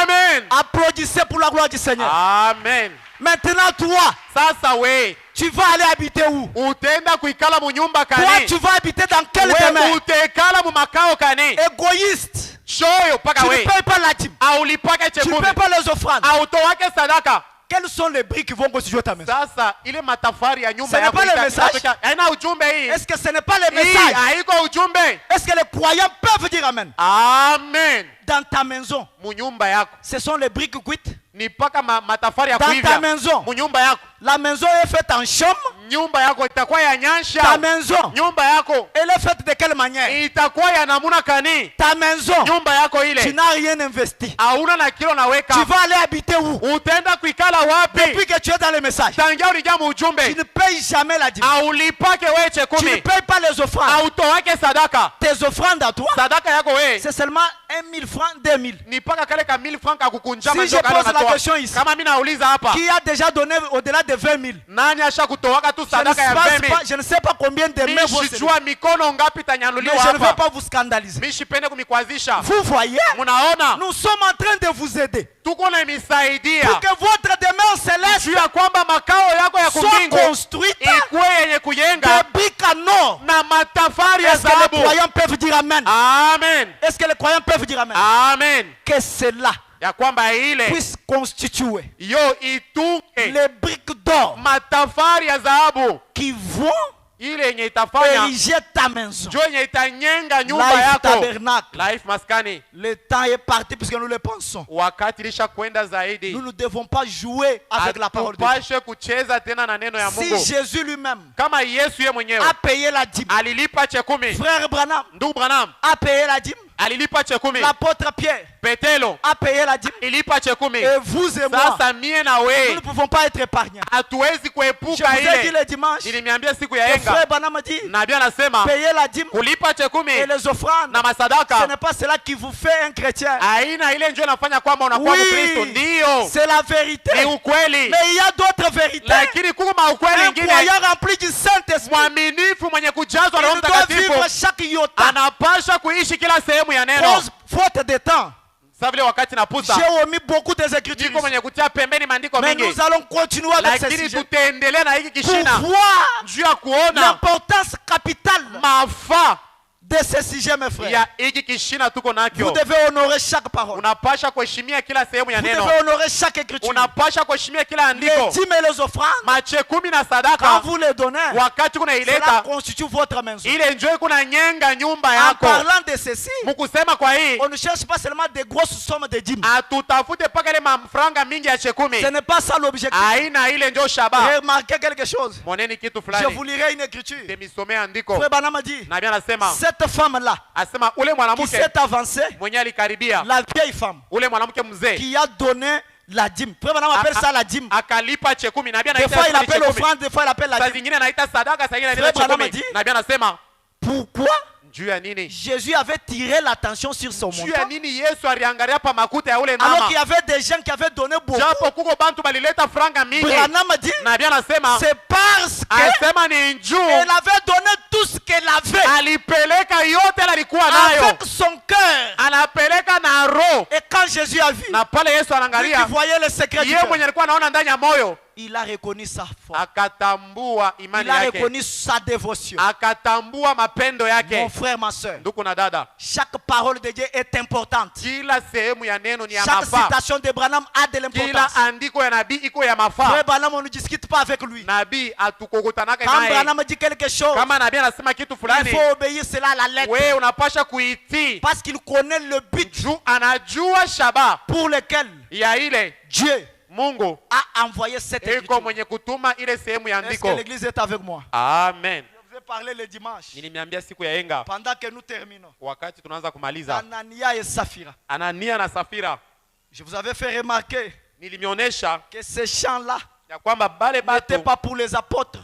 Amen.
Applaudissez pour la gloire du Seigneur.
Amen.
Maintenant, toi,
Sasa we
tu vas aller habiter où?
utaenda kuikala munyumba
Toi,
kani?
tu vas habiter dans quelle
We
demeure?
utekala mu makao kani?
Égoïste.
Shoyo
Tu
paka
ne
we.
payes pas la dîme.
Aulipake
Tu ne
chekumi.
payes pas les offrandes.
Autowake sadaka.
Quelles sont les briques qui vont constituer ta maison?
Sasa ile matafari ya
Ce
nyumba
n'est
yako
pas le
ita-
message.
itafika- haina ujumbe hii.
Est-ce que ce n'est pas le
Hii
message?
haiko ujumbe.
Est-ce que les croyants peuvent dire amen?
Amen.
Dans ta maison,
Munyumba yako
ce sont les briques cuites.
ni paka matafari ya
Dans ta
kuivya.
maison,
Munyumba yako.
la maison est faite en chambre.
Nyumba yako itakuwa ya
Ta
nyansha.
maison,
Nyumba yako
elle est faite de quelle manière?
itakuwa ya namuna kani?
Ta maison,
Nyumba yako
tu
ile
n'as rien investi.
hauna na kilo naweka.
Tu vas aller habiter où?
Utaenda kuikala wapi?
Depuis que tu es dans le message,
Tangia ulijaa
tu
ujumbe.
ne payes jamais la dîme.
Aulipake we
Tu ne
chekumi.
payes pas les offrandes.
Autowake sadaka.
Tes offrandes à toi,
Sadaka yako we
c'est seulement 1 000 francs, 2 000.
ni paka kale ka 1000 francs kakukunja
Si
manjo
je
kale
pose la
unatoa.
question ici,
Kama mimi nauliza hapa,
qui a déjà donné au-delà de 20 000?
nani asha kutowaka tu
Je ne
sadaka ya
sais
20,000.
pas, je ne sais pas combien de mains vont se lever.
Mishijua mikono ngapi
Mais
itanyanuliwa
je ne veux
hapa.
pas vous scandaliser.
Mishipende kumikwazisha.
Vous voyez,
Munaona
nous sommes en train de vous aider
tuko na misaidia
pour que votre demeure céleste
juu ya kwamba makao yako ya
soit
kumbingu
construite
ikuwe yenye kujenga
de briques en or.
na matafari ya
Est-ce que les
dhahabu.
croyants peuvent dire Amen?
Amen.
Est-ce que les croyants peuvent dire Amen?
Amen.
Que cela
Ya kwamba ile
puisse constituer
yo itunge
les briques d'or
matafari ya dhahabu
qui vont
ile yenye itafanya
ériger ta maison.
jo yenye itanyenga nyumba
Life
yako.
tabernacle.
Life maskani.
Le temps est parti puisque nous le pensons.
Wakati lisha kwenda zaidi.
Nous ne devons pas jouer avec la parole de Dieu.
Hatupashe kucheza tena na neno ya
Si
Mungu.
Jésus lui-même
Kama Yesu ye mwenyewe
a payé la dîme,
alilipa chekumi,
frère Branham
ndugu Branham
a payé la dîme,
alilipa chekumi,
l'apôtre Pierre
Petelo
a payé la dîme,
ilipa chekumi.
et vous et moi,
Sasa mie na
nous ne
we
pouvons pas être épargnés.
hatuwezi
Je
kuepuka
vous ai dit
ile.
le dimanche,
Nilimiambia siku
le
ya
frère
yenga
Branham a dit,
nabii anasema
payer la dîme
kulipa chekumi
et les offrandes,
na
ce
masadaka
n'est pas cela qui vous fait un chrétien.
aina ile ndio inafanya kwamba unakuwa Mkristo.
Oui,
Ndio
c'est la vérité.
ni ukweli,
Mais il y a d'autres vérités.
lakini kuko maukweli
Un
ingine.
croyant rempli du Saint-Esprit,
Mwaminifu mwenye kujazwa na Roho
il doit
Mtakatifu
vivre chaque iota.
anapasha kuishi kila sehemu ya neno.
Cause faute de temps,
Sasa vile wakati napusa
j'ai omis beaucoup des Écritures.
niko mwenye kutia pembeni maandiko
Mais
mingi,
nous allons continuer avec ce
lakini
sujet
tutaendelea na hiki
pour
kishina
voir
juu ya kuona
l'importance capitale
mafaa
de ce sujet, mes frères.
ya hiki kishina tuko
Vous
nakyo.
devez honorer chaque parole.
Unapasha kuheshimia kila sehemu ya
Vous
neno,
devez honorer chaque écriture.
unapasha kuheshimia kila
Les
andiko.
dîmes et les offrandes,
Machekumi na
quand
sadaka
vous les donnez,
wakati kuna
cela
ileta
constitue votre maison.
ile njoo kuna nyenga nyumba
En
yako.
parlant de ceci,
Mkusema kwa hii
on ne cherche pas seulement des grosses sommes de dîmes.
atutafute paka ile mafranga mingi ya chekumi,
Ce n'est pas ça l'objectif.
aina ile ndio shaba.
Remarquez quelque chose.
Moneni kitu
Je
fulani,
vous lirai une écriture.
demisomea andiko.
Frère Branham a dit,
Nabii anasema
cette femme-là
asema ule
qui
mwanamke
s'est avancée,
mwenye alikaribia,
la vieille femme
ule mwanamke mzee
qui a donné la dîme. Frère Branham appelle ça la dîme.
akalipa chekumi. Nabii
Des fois il
anaita
appelle
chekumi,
offrande, des fois il appelle la
saa
dîme.
zingine anaita sadaka, saa zingine anaita
Frère Branham
chekumi.
a dit,
Nabii anasema
Pourquoi
juu ya nini?
Jésus avait tiré l'attention sur son
Juu ya
montant
nini Yesu aliangalia pa makuta ya ule
alors
nama,
qu'il y avait des gens qui avaient donné beaucoup?
japo kuko bantu balileta franga mingi.
Branham a dit,
Nabii anasema
c'est parce qu'elle
asema ni njuu
avait donné tout ce qu'elle avait
alipeleka yote alikuwa nayo,
avec son cœur.
anapeleka na roho.
Et quand Jésus a vu,
Na pale Yesu
lui qui
anaangalia,
voyait le secret du
yeye
cœur,
mwenye alikuwa anaona ndani ya moyo,
il a reconnu sa foi.
akatambua imani
Il a
yake,
reconnu sa dévotion.
akatambua mapendo
Mon
yake.
frère, ma soeur,
Ndugu na dada,
chaque parole de Dieu est importante.
kila sehemu ya neno ni ya
Chaque
mafaa.
citation de Branham a de
Kila
l'importance.
andiko ya nabii iko ya mafaa.
Frère Branham, on ne discute pas avec lui.
Nabii atukokotanaka
Quand
naye.
Branham dit quelque chose,
Kama nabii anasema kitu
il
fulani,
faut obéir cela à la lettre.
wewe unapasha kuitii
Parce qu'il connaît le but
juu anajua shaba
pour lequel
ya ile
Dieu
Mungu
a envoyé cette
iko
écriture.
mwenye kutuma ile sehemu ya
Est-ce
andiko.
que l'église est avec moi?
Amen.
Je vous ai parlé le dimanche.
Nilimiambia siku ya yenga,
Pendant que nous terminons.
wakati tunaanza kumaliza,
Anania et Saphira.
Anania na Safira,
Je vous avais fait remarquer
nilimionyesha
que ces chants-là
ya kwamba bale
n'étaient
batu
pas pour les apôtres.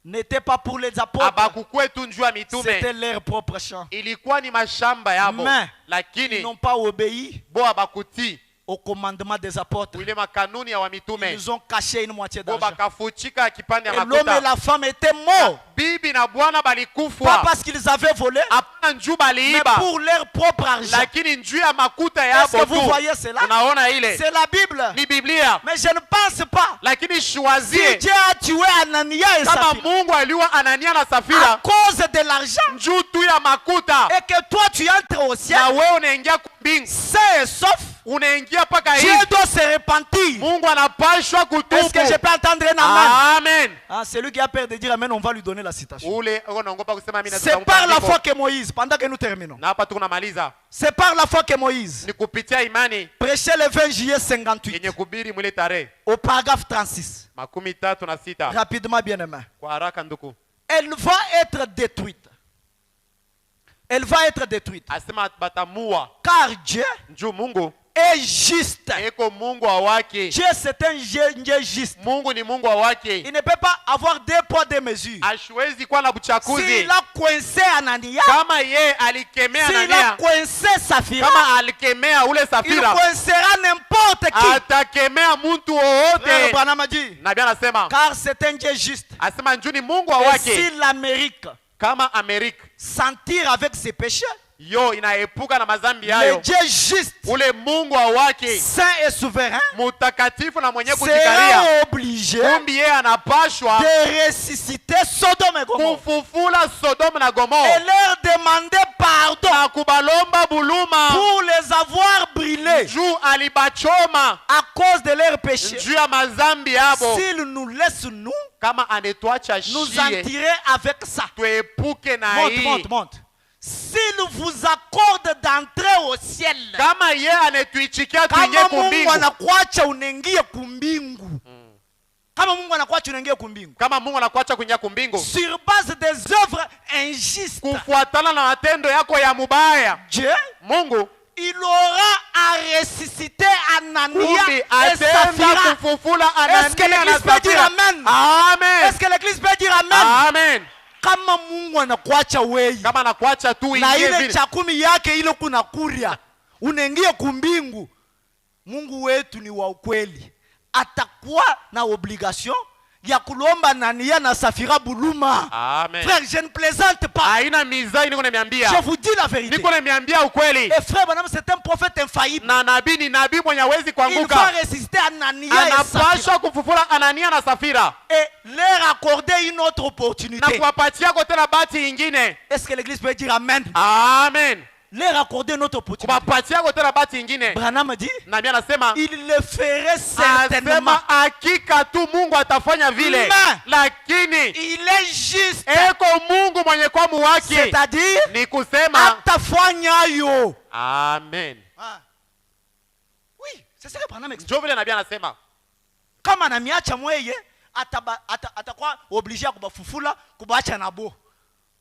N'étaient pas pour les apôtres.
abakukwe tu njuu ya mitume,
C'était leur propre chant.
ilikuwa ni mashamba yabo,
Mais ils
lakini
n'ont pas obéi
bo abakutii
au commandement des apôtres.
ile makanuni ya wamitume,
Ils ont caché une moitié
bo
d'argent.
bakafuchika kipande ya
Et l'homme et
makuta.
la femme étaient morts.
Bibi na bwana
Pas
balikufwa,
parce qu'ils avaient volé,
hapana njuu
mais
baliiba,
pour leur propre argent.
lakini njuu ya makuta
Est-ce
yabo
que vous
tu.
voyez cela?
Unaona ile
C'est la Bible.
ni Biblia,
Mais je ne pense pas.
lakini
Si
shwazie
Dieu a tué Anania et
kama
Saphira
Mungu aliua Anania na
à
Safira
cause de l'argent
njuu tu ya makuta,
et que toi tu entres au
na
ciel,
wewe unaingia kumbingu,
sain et sauf,
unaingia paka
Dieu
hivi,
doit se repentir.
Mungu anapashwa
Est-ce que je
kutubu.
peux entendre un amen?
Amen.
Ah, celui qui a peur de dire amen, on va lui donner la citation.
Ule unaogopa kusema mimi
C'est par la foi que Moïse, pendant que nous terminons,
na hapa tuko namaliza,
c'est par la foi que Moïse
ni kupitia imani
prêchait le 20 juillet 58
yenye kubiri mwile tarehe
au paragraphe 36.
36.
Rapidement, bien aimé.
Kwa haraka nduku,
Elle va être détruite. Elle va être détruite.
asema batamua
Car Dieu
njuu Mungu
est juste.
eko Mungu wa wake.
Dieu, c'est un Dieu juste.
Mungu ni Mungu wa wake,
Il ne peut pas avoir deux poids, deux mesures.
ashwezi kuwa na buchakuzi.
S'il a coincé Anania,
Kama ye alikemea
s'il a
Anania,
coincé Saphira,
kama alikemea ule
il
Safira,
coincera n'importe qui.
atakemea mtu
Frère
wowote.
Branham a dit,
Nabii anasema,
car c'est un Dieu juste.
asema njuu ni Mungu wa
Et
wake.
si l'Amérique
Kama Amerika
sentir avec ses péchés,
yo inaepuka na mazambi
le
yayo,
Dieu juste,
ule Mungu wa wake
saint et souverain,
mutakatifu na mwenye kujikaria,
sera obligé
kumbi yeye anapashwa
de ressusciter Sodome et Gomorrhe
kufufula Sodoma na
et
Gomora
leur demander pardon
na kubalomba buluma
pour les avoir brûlés
juu alibachoma
à cause de leurs péchés.
juu ya mazambi yabo.
S'il nous laisse nous
Kama anetwacha
en
shie
tirer avec ça.
tuepuke na
Monte,
hii.
monte, monte. S'il vous accorde d'entrer au ciel,
Kama ye anetuichikia tuingie
kama Mungu
kumbingu,
anakuacha unaingie kumbingu, kama Mungu anakuacha unaingia kumbingu
kama Mungu anakuacha kuingia kumbingu
sur base des œuvres injustes,
kufuatana na matendo yako ya mubaya,
Dieu,
Mungu
il aura à ressusciter Anania
kumbi
et
atenda
Saphira.
kufufula
Est-ce que
Anania na
l'église peut dire
Safira.
amen?
Amen.
Est-ce que l'église peut dire amen?
Amen.
Kama Mungu anakuacha wewe
Kama anakuacha tu
na
ingie
ile
vile,
chakumi yake ile kuna kuria unaingia kumbingu, Mungu wetu ni wa ukweli, atakuwa na obligation ya kulomba Anania na Safira buluma.
Amen.
Frère, je ne plaisante pas,
Haina mizai, niko
je
nimeambia,
vous dis la vérité.
niko nimeambia ukweli.
Et frère Branham, c'est un prophète infaillible.
Na nabii ni nabii mwenye hawezi
Il va
kuanguka,
ressusciter Anania et Safira
anapasha kufufula Anania na Safira
et leur accorder une autre
na
opportunité.
kuwapatia kote na bahati ingine.
Est-ce que l'église peut dire amen?
Amen.
Leur accorder une autre opportunité.
Kuwapatia kote na bahati ingine.
Branham dit,
Nabii anasema,
il le ferait certainement.
asema hakika tu Mungu atafanya vile,
Mais
lakini
il est juste.
eko Mungu mwenye kwa wake,
C'est-à-dire,
ni kusema
atafanya yo.
amen.
Ah. Oui, c'est ça que Branham explique.
Ndio vile nabii anasema,
Kama anamiacha mweye, atakuwa obligé ya kubafufula, kubaacha nabo.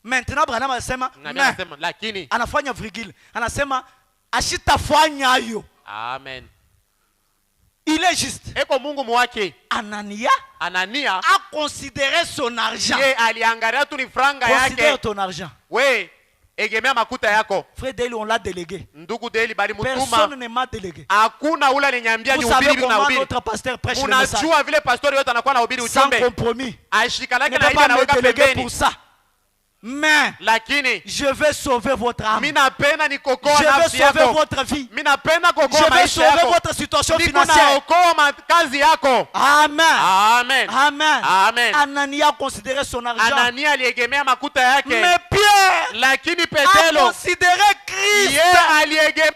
Maintenant Branham anasema,
nabii anasema lakini
anafanya virgule. Anasema, ashitafanya yo.
amen.
Il est juste.
Eko Mungu mwake.
Anania
Anania
a considéré son argent.
ye aliangalia tu ni franga
Considère
yake.
ton argent.
We egemea makuta yako.
Frère Deli, on l'a délégué.
Ndugu Deli bali
Personne
mutuma,
ne m'a délégué.
hakuna ule aliniambia
Vous
ni
savez
ubiri na
comment
ubiri.
notre pasteur prêche le message?
Unajua vile pastori yote anakuwa na ubiri
Sans
ujumbe,
compromis.
ashikanake
Ne
na
peut
ile
pas me
anaweka
déléguer
pembeni.
pour ça. Mais
Lakini
je vais sauver votre âme.
mimi napenda nikokoa
Je vais
nafsi
sauver
yako.
votre vie.
Mimi napenda
Je
kuokoa
vais
maisha
sauver
yako.
votre situation
Niko
financière.
naokoa kazi yako.
Amen.
Amen.
Amen.
Amen.
Anania a considéré son argent.
Anania aliegemea makuta yake,
Mais Pierre
lakini
a
Petelo
considéré Christ.
ye aliegemea.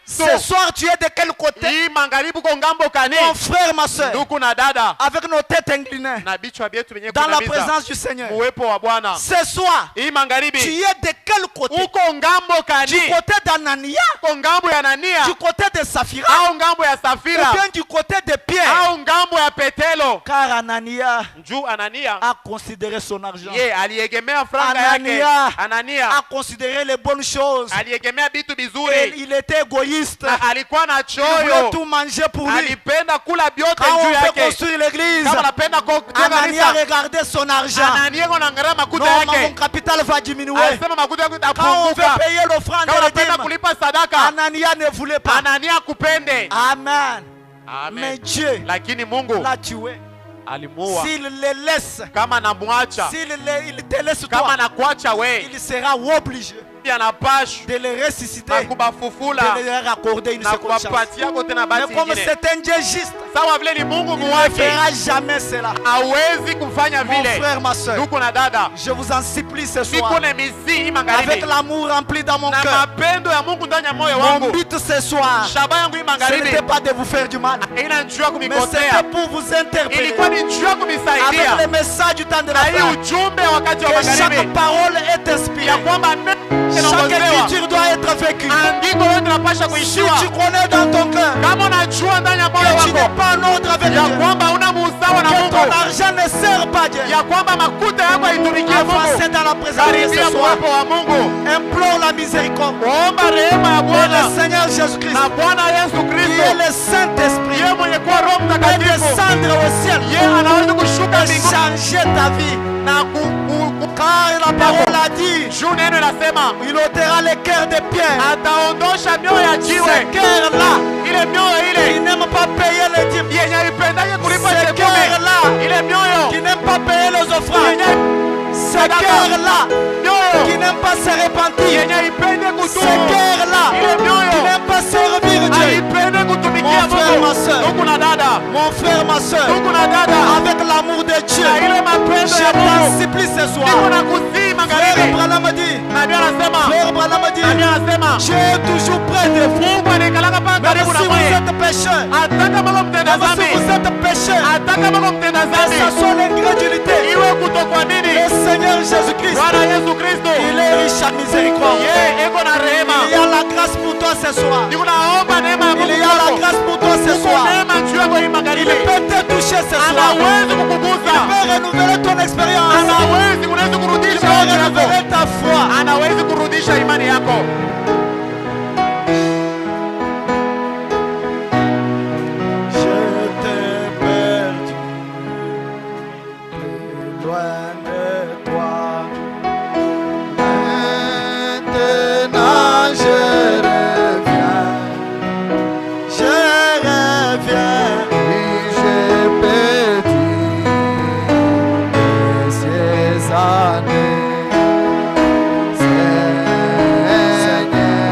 Ce soir, tu es de quel côté?
Hii magharibi ko ngambo kani,
Mon frère, ma soeur,
ndugu na dada,
avec nos têtes inclinées,
na bichwa vyetu vyenye
dans la
kunamiza
présence du Seigneur.
uwepo wa Bwana.
Ce soir,
Hii
tu
magharibi
es de quel côté?
uko ngambo
Du
kani,
côté d'Anania,
uko ngambo ya Anania
du côté de Saphira,
au ngambo ya
ou
Safira
bien du côté de Pierre?
au ngambo ya Petelo.
Car Anania
Juu Anania
a considéré son argent,
ye aliegemea franga yake.
Anania
Anania
a considéré les bonnes choses.
aliegemea vitu
Et
vizuri,
il était égoïste.
na alikuwa na
Il voulait
choyo,
tout manger pour lui.
alipenda kula vyote
Quand
juu
on veut
yake.
construire l'église,
Kama anapenda kujenga
Anania
kanisa,
regardait son argent.
Anania anaangalia makuta
Non, mon
yake,
capital va diminuer.
alisema makuta yako
Quand on
itapunguka.
veut payer l'offrande
Kama
et les
unapenda
dîmes,
kulipa sadaka,
Anania ne voulait pas.
Anania kupende.
Amen. Mais
Amen.
Dieu
Lakini Mungu
l'a tué.
alimuua.
S'il le laisse,
Kama namwacha,
il te laisse
kama
toi,
nakuacha we,
il sera obligé
anapashwa
de le ressusciter,
na
de
kubafufula
leur accorder une
na
seconde chance.
kuwapatia kote na
Mais
bahati
comme
ingine.
c'est un Dieu juste,
Sawa vile ni Mungu
il ne
muwake,
fera jamais cela.
hawezi kufanya
Mon
vile.
frère, ma soeur,
Ndugu na dada,
je vous en supplie ce
niko
soir,
na misi hii
avec
magharibi
l'amour rempli dans mon
na
cœur.
mapendo ya Mungu ndani ya moyo
Mon
wangu.
but ce soir,
Shaba yangu hii
ce
magharibi
n'était pas de vous faire du mal,
ina njuu ya
mais c'était
kumikosea,
pour vous interpeller
ilikuwa ni njuu ya
avec
kumisaidia
le message du temps de la
na hii
fin.
ujumbe wakati wa
Que chaque
magharibi
parole est inspirée.
ya kwamba neno
Chaque
linaongozewa.
écriture doit être vécue.
Andiko lote linapasha
Si
kuishiwa.
tu connais dans ton cœur
Kama unajua ndani ya moyo
que tu n'es
wako
pas en ordre avec
ya
Dieu,
kwamba una musawa na
que ton
Mungu,
argent ne sert pas Dieu,
ya kwamba makuta yako haitumikie
avancez
Mungu,
dans la présence de
karibia
ce soir.
uwepo wa Mungu,
Implore la miséricorde.
omba rehema ya
Et
Bwana
le Seigneur Jésus-Christ,
na Bwana Yesu
qui est
Kristo,
le Saint-Esprit,
yeye mwenye kuwa Roho
peut
Mtakatifu,
descendre au ciel
yeye anaweza kushuka
et
mbinguni
changer ta vie.
na
Car la parole a dit,
juu neno inasema
il ôtera les cœurs de pierre.
ataondosha mioyo ya
Ces
jiwe,
cœurs-là,
ile mioyo
qui
ile
n'aiment pas notre frère. Ce cœur-là qui n'aime pas se repentir. Ce cœur-là qui n'aime pas servir Dieu. Mon frère, ma soeur. Mon frère, ma soeur. Avec l'amour de Dieu. Je t'en supplie ce soir. Frère Branham dit. Frère Branham dit. Dieu est toujours près de vous. Même si vous êtes pécheur. Même si vous êtes pécheur. Que ce soit l'incrédulité. Le Seigneur Jésus-Christ, il est riche à miséricorde. Il y a la grâce pour toi ce soir. Il y a la grâce pour toi ce soir. Il peut te toucher ce soir. Il peut renouveler ton expérience. Il peut renouveler ta foi. Je t'ai perdu plus loin de toi.
Maintenant je reviens. Oui, j'ai perdu ces années. Seigneur,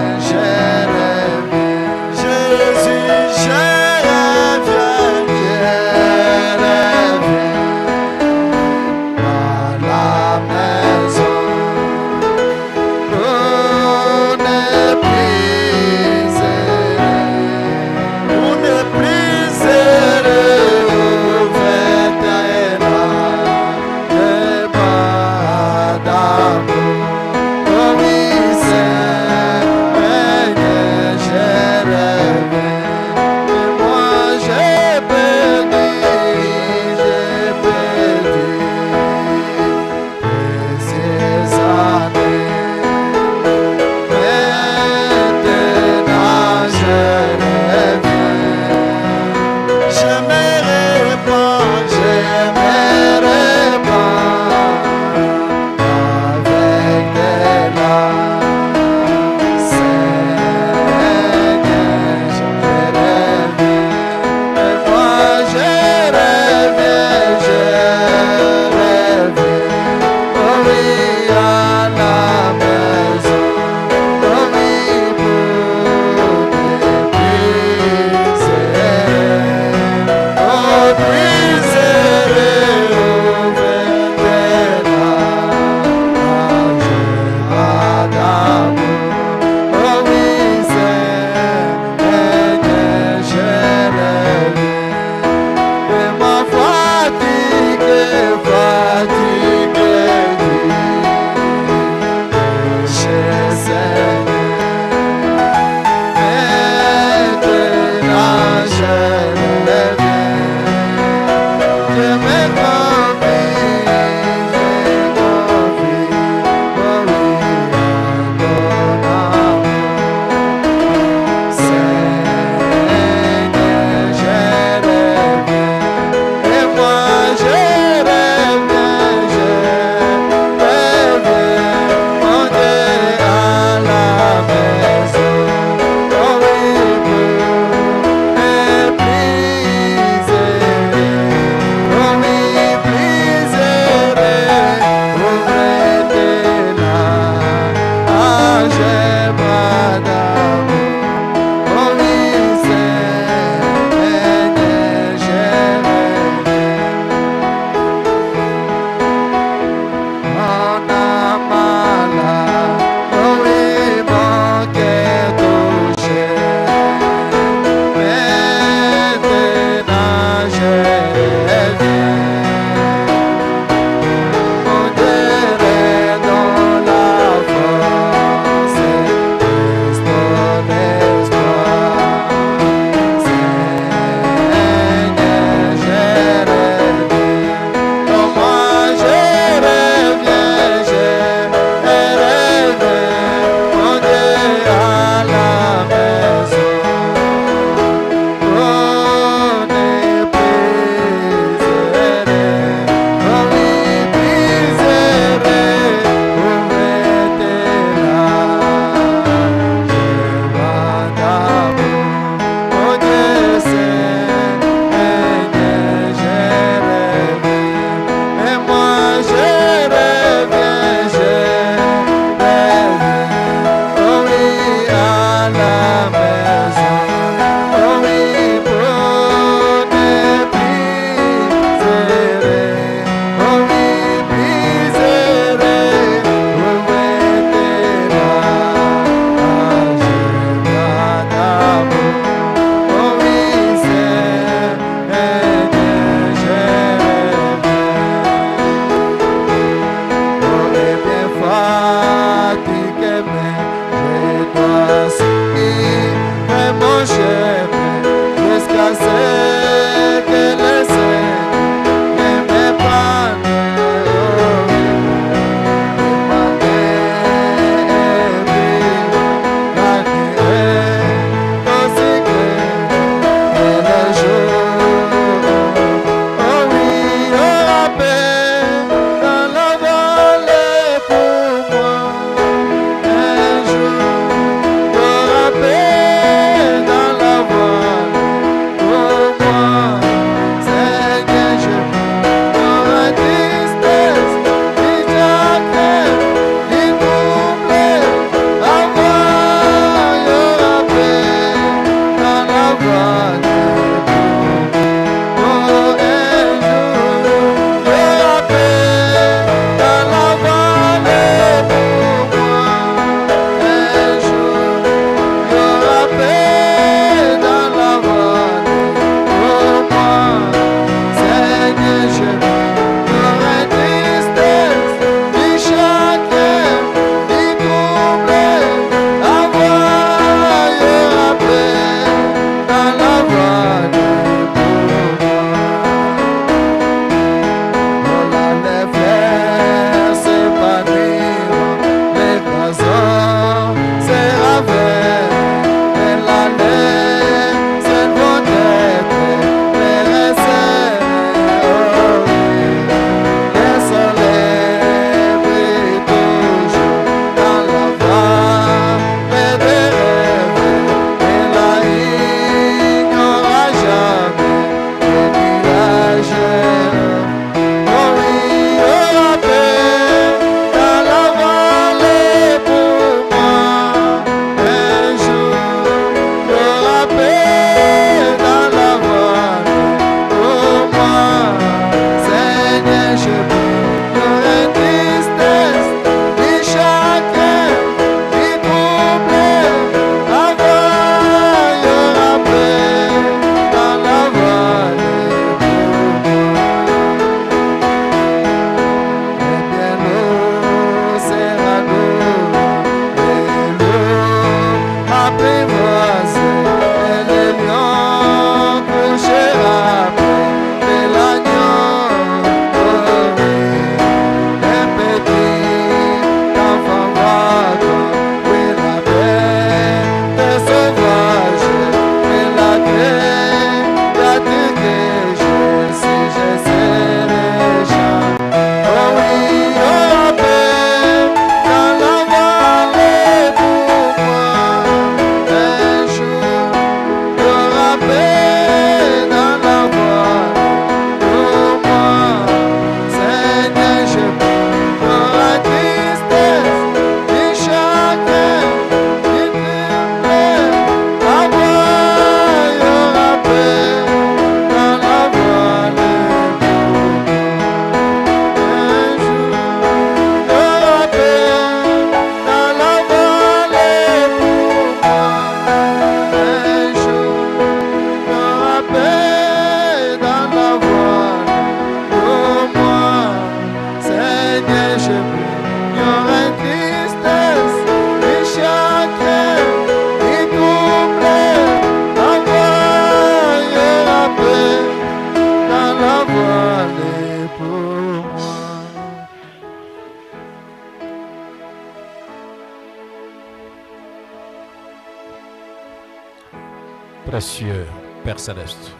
Précieux Père Céleste,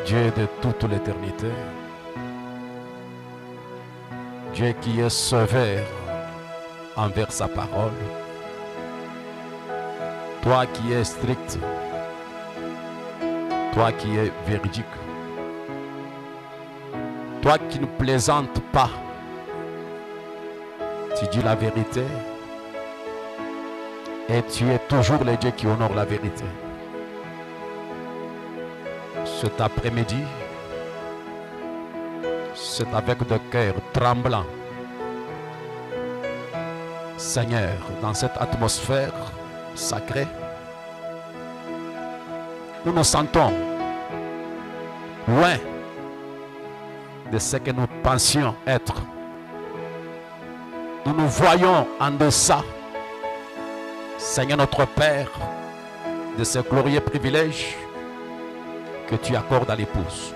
Dieu de toute l'éternité, Dieu qui est sévère envers sa parole, toi qui es strict, toi qui es véridique, toi qui ne plaisantes pas, tu dis la vérité et tu es toujours le Dieu qui honore la vérité. Cet après-midi, c'est avec le cœur tremblant, Seigneur, dans cette atmosphère sacrée, nous nous sentons loin de ce que nous pensions être. Nous nous voyons en deçà, Seigneur notre Père, de ce glorieux privilège que tu accordes à l'épouse.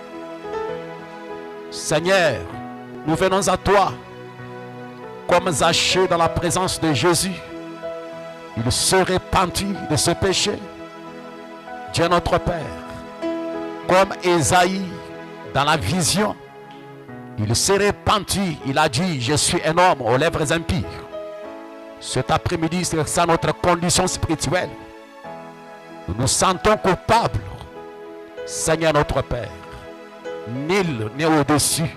Seigneur, nous venons à toi comme Zachée dans la présence de Jésus. Il se repentit de ce péché. Dieu notre Père, comme Ésaïe dans la vision, il s'est repenti, il a dit, je suis un homme aux lèvres impies. Cet après-midi, c'est ça notre condition spirituelle. Nous nous sentons coupables. Seigneur notre Père, nul n'est au-dessus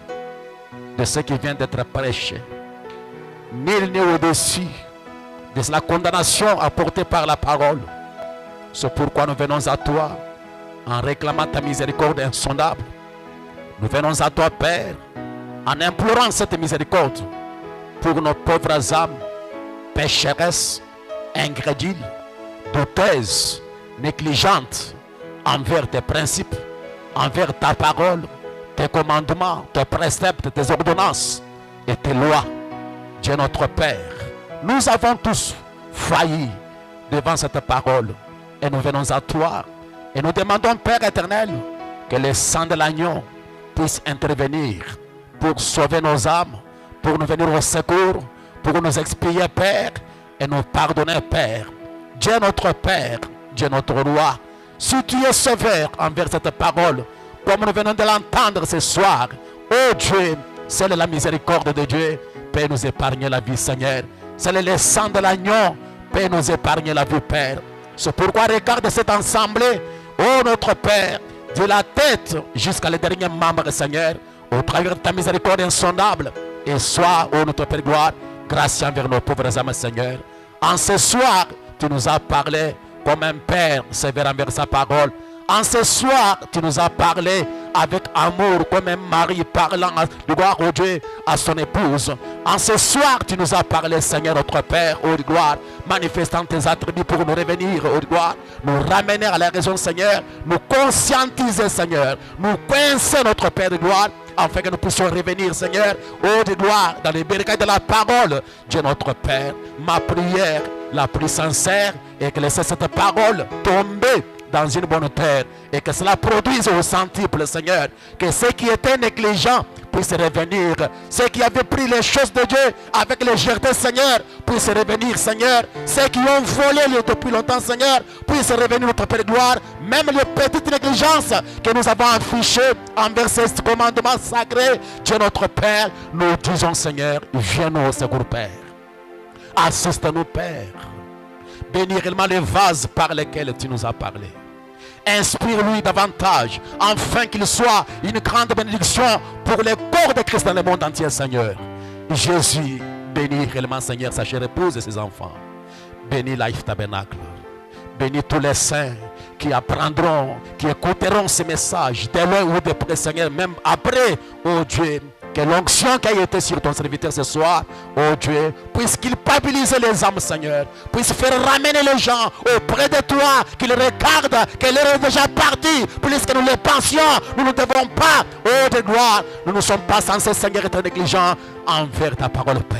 de ce qui vient d'être prêché. Nul n'est au-dessus de la condamnation apportée par la parole. C'est pourquoi nous venons à toi en réclamant ta miséricorde insondable. Nous venons à toi, Père, en implorant cette miséricorde pour nos pauvres âmes, pécheresses, ingrédiles, douteuses, négligentes envers tes principes, envers ta parole, tes commandements, tes préceptes, tes ordonnances et tes lois. Dieu notre Père, nous avons tous failli devant cette parole et nous venons à toi et nous demandons, Père éternel, que le sang de l'agneau puisse intervenir pour sauver nos âmes, pour nous venir au secours, pour nous expier, Père, et nous pardonner, Père. Dieu notre Père, Dieu notre Roi, si tu es sévère envers cette parole, comme nous venons de l'entendre ce soir, oh Dieu, c'est la miséricorde de Dieu, Père, nous épargner la vie, Seigneur. C'est le sang de l'agneau, Père, nous épargner la vie, Père. C'est pourquoi regarde cette assemblée, oh notre Père, de la tête jusqu'à les derniers membres, Seigneur, au travers de ta miséricorde insondable, et sois, oh notre Père gloire, gracieux envers nos pauvres âmes, Seigneur. En ce soir, tu nous as parlé comme un Père sévère envers sa parole. En ce soir, tu nous as parlé avec amour, comme un mari parlant de gloire au Dieu à son épouse. En ce soir, tu nous as parlé, Seigneur notre Père, ô gloire, manifestant tes attributs pour nous revenir, ô gloire, nous ramener à la raison, Seigneur, nous conscientiser, Seigneur, nous coincer, notre Père de gloire, afin que nous puissions revenir, Seigneur, ô de gloire, dans les bercailles de la parole. Dieu notre Père, ma prière la plus sincère est que laisser cette parole tomber dans une bonne terre et que cela produise au centuple, Seigneur, que ceux qui étaient négligents puissent revenir, ceux qui avaient pris les choses de Dieu avec légèreté, Seigneur, puissent revenir, Seigneur, ceux qui ont volé depuis longtemps, Seigneur, puissent revenir, notre Père de gloire, même les petites négligences que nous avons affichées envers ces commandements sacrés. Dieu notre Père, nous disons, Seigneur, viens-nous au secours, Père, assiste-nous, Père, bénis réellement les vases par lesquels tu nous as parlé. Inspire-lui davantage, afin qu'il soit une grande bénédiction pour le corps de Christ dans le monde entier, Seigneur. Jésus, bénis réellement, Seigneur, sa chère épouse et ses enfants. Bénis Life Tabernacle. Bénis tous les saints qui apprendront, qui écouteront ces messages, de loin ou de près, Seigneur, même après, oh Dieu, que l'onction qui a été sur ton serviteur ce soir, oh Dieu, puisse culpabiliser les âmes, Seigneur, puisse faire ramener les gens auprès de toi, qu'ils regardent, que l'heure est déjà partie, puisque nous les pensions, nous ne devons pas, oh de gloire, nous ne sommes pas censés, Seigneur, être négligents envers ta parole, Père.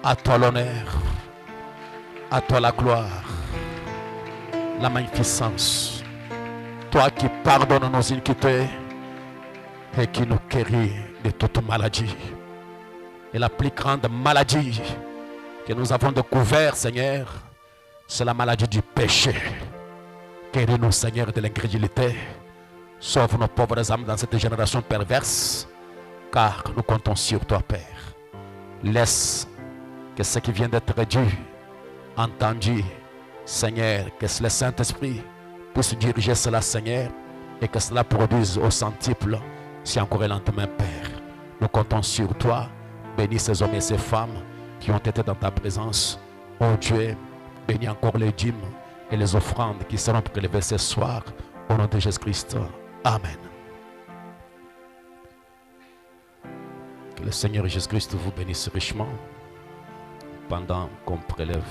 À toi l'honneur, à toi la gloire, la magnificence, toi qui pardonnes nos iniquités et qui nous guérit de toute maladie. Et la plus grande maladie que nous avons découvert, Seigneur, C'est la maladie du péché. Guéris-nous, Seigneur, de l'incrédulité. Sauve nos pauvres âmes dans cette génération perverse, car nous comptons sur toi, Père. Laisse que ce qui vient d'être dit, entendu, Seigneur, que le Saint-Esprit puisse diriger cela, Seigneur, et que cela produise au centuple, si encore et lentement, Père. Nous comptons sur toi. Bénis ces hommes et ces femmes qui ont été dans ta présence. Oh Dieu, bénis encore les dîmes et les offrandes qui seront prélevées ce soir. Au nom de Jésus-Christ. Amen. Que le Seigneur Jésus-Christ vous bénisse richement pendant qu'on prélève